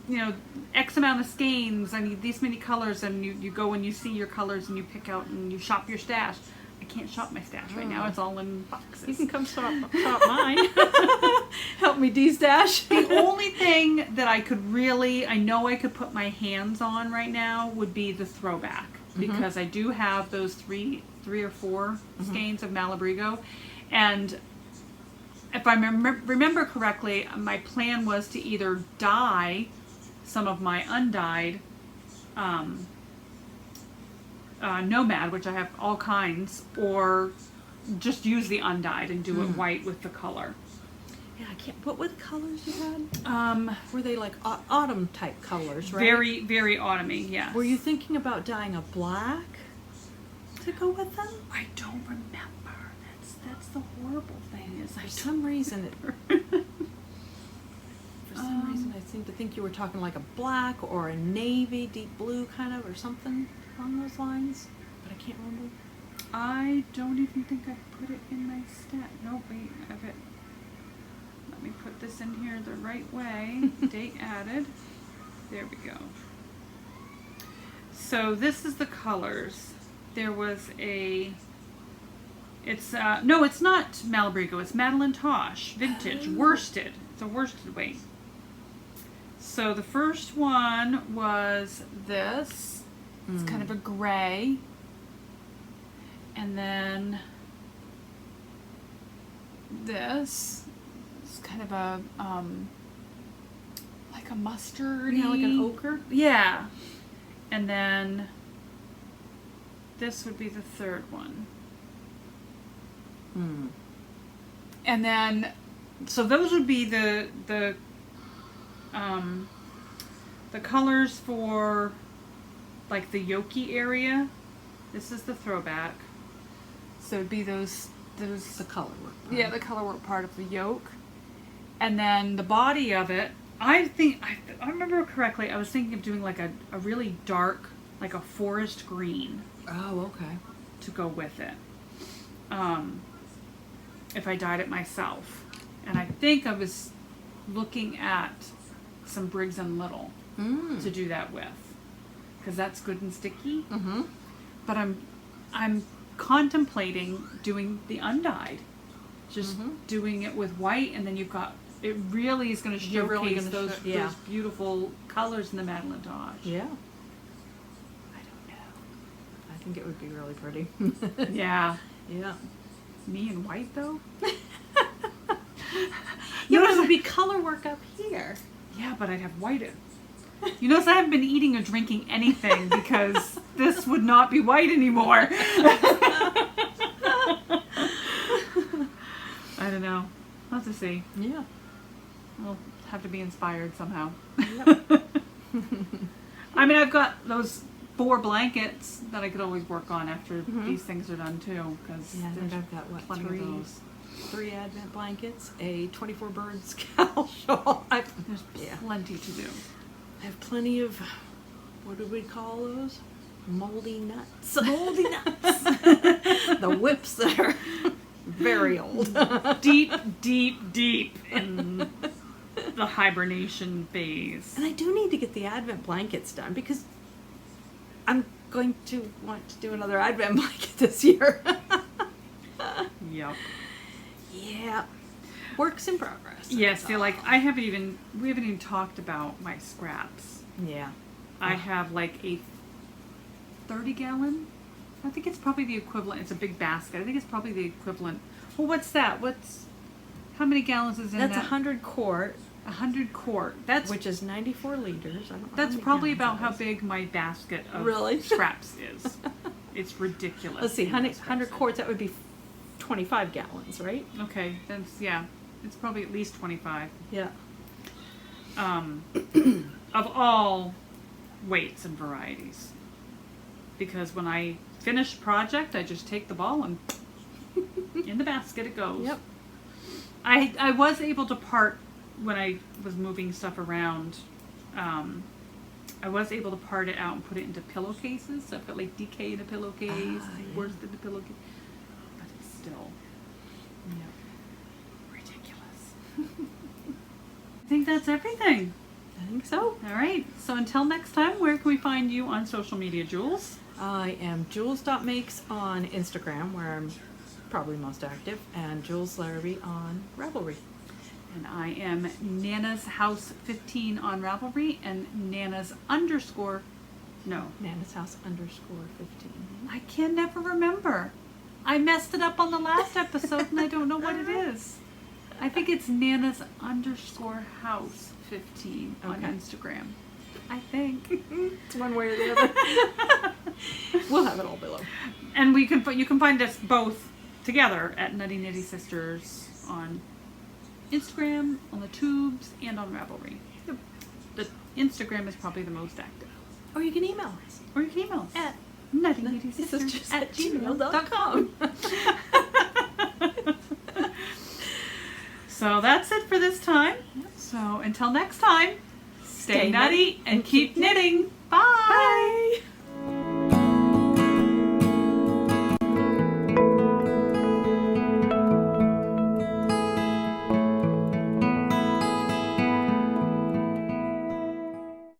you know, X amount of skeins, I need these many colors, and you go and you see your colors and you pick out and you shop your stash. I can't shop my stash right now, it's all in boxes. You can come shop mine. Help me de-stash. The only thing that I could really, I know I could put my hands on right now would be the throwback, because I do have those three or four skeins of Malabrigo, and if I remember correctly, my plan was to either dye some of my undyed Nomad, which I have all kinds, or just use the undyed and do it white with the color. Yeah, I can't. What were the colors you had? Were they like autumn type colors, right? Very, very autumny, yes. Were you thinking about dyeing a black to go with them? I don't remember. That's the horrible thing is For some reason, I seem to think you were talking like a black or a navy, deep blue kind of, or something along those lines. But I can't remember. I don't even think I put it in my stat. No, wait, I have it. Let me put this in here the right way. Date added. There we go. So this is the colors. There was a, it's, no, it's not Malabrigo. It's Madeline Tosh, vintage, worsted. It's a worsted weight. So the first one was this. It's kind of a gray. And then this is kind of a, like a mustard. Yeah, like an ochre. Yeah. And then this would be the third one. And then, so those would be the colors for like the yolky area. This is the throwback. So it'd be those The color work. yeah, the color work part of the yolk. And then the body of it, I think, I remember correctly, I was thinking of doing like a really dark, like a forest green Oh, okay. to go with it. If I dyed it myself. And I think I was looking at some Briggs and Little to do that with, because that's good and sticky. But I'm contemplating doing the undyed, just doing it with white, and then you've got, it really is going to You're really showcase gonna those beautiful colors in the Madeline Tosh. Yeah. I don't know. I think it would be really pretty. Yeah. Yeah. Me in white though? You know, it would be color work up here. Yeah, but I'd have white in. You notice I haven't been eating or drinking anything because this would not be white anymore. I don't know. We'll have to see. Yeah. We'll have to be inspired somehow. Yep. I mean, I've got those 4 blankets that I could always work on after these things are done too. Cause Yeah, I think there's I've got, what, plenty of those. 3 Advent blankets, a 24 birds cowl shawl. There's plenty to do. I have plenty of, what do we call those? Moldy nuts. Moldy nuts. The whips that are very old. Deep, deep, deep in the hibernation phase. And I do need to get the Advent blankets done because I'm going to want to do another Advent blanket this year. Yep. Yeah. Works in progress. Yes, yeah, like we haven't even talked about my scraps. Yeah. I have like a 30-gallon. I think it's probably the equivalent. It's a big basket. I think it's probably the equivalent. Well, what's that? How many gallons is in that? That's 100 quart. 100 quart. That's Which is 94 liters. I don't know. That's probably about how big my basket of Really? scraps is. It's ridiculous. Let's see, the amount 100 of scraps. quarts, that would be 25 gallons, right? Okay, that's, yeah. It's probably at least 25. Yeah. Of all weights and varieties. Because when I finish a project, I just take the ball and in the basket it goes. Yep. I was able to part when I was moving stuff around, I was able to part it out and put it into pillowcases. So I've got like DK in a pillowcase, worst in the pillowcase, but it's still ridiculous. I think that's everything. I think so. All right. So until next time, where can we find you on social media, Jules? I am jules.makes on Instagram, where I'm probably most active, and Jules Larrabee on Ravelry. And I am Nana's House 15 on Ravelry and Nana's House _ 15. I can never remember. I messed it up on the last episode and I don't know what it is. I think it's Nana's _house 15 on Instagram. I think. It's one way or the other. We'll have it all below. And you can find us both together at Nutty Nitty Sisters on Instagram, on the tubes, and on Ravelry. Yep. The Instagram is probably the most active. Or you can email us. Or you can email us At nuttynitty@gmail.com. So that's it for this time. So until next time, stay nutty and keep knitting.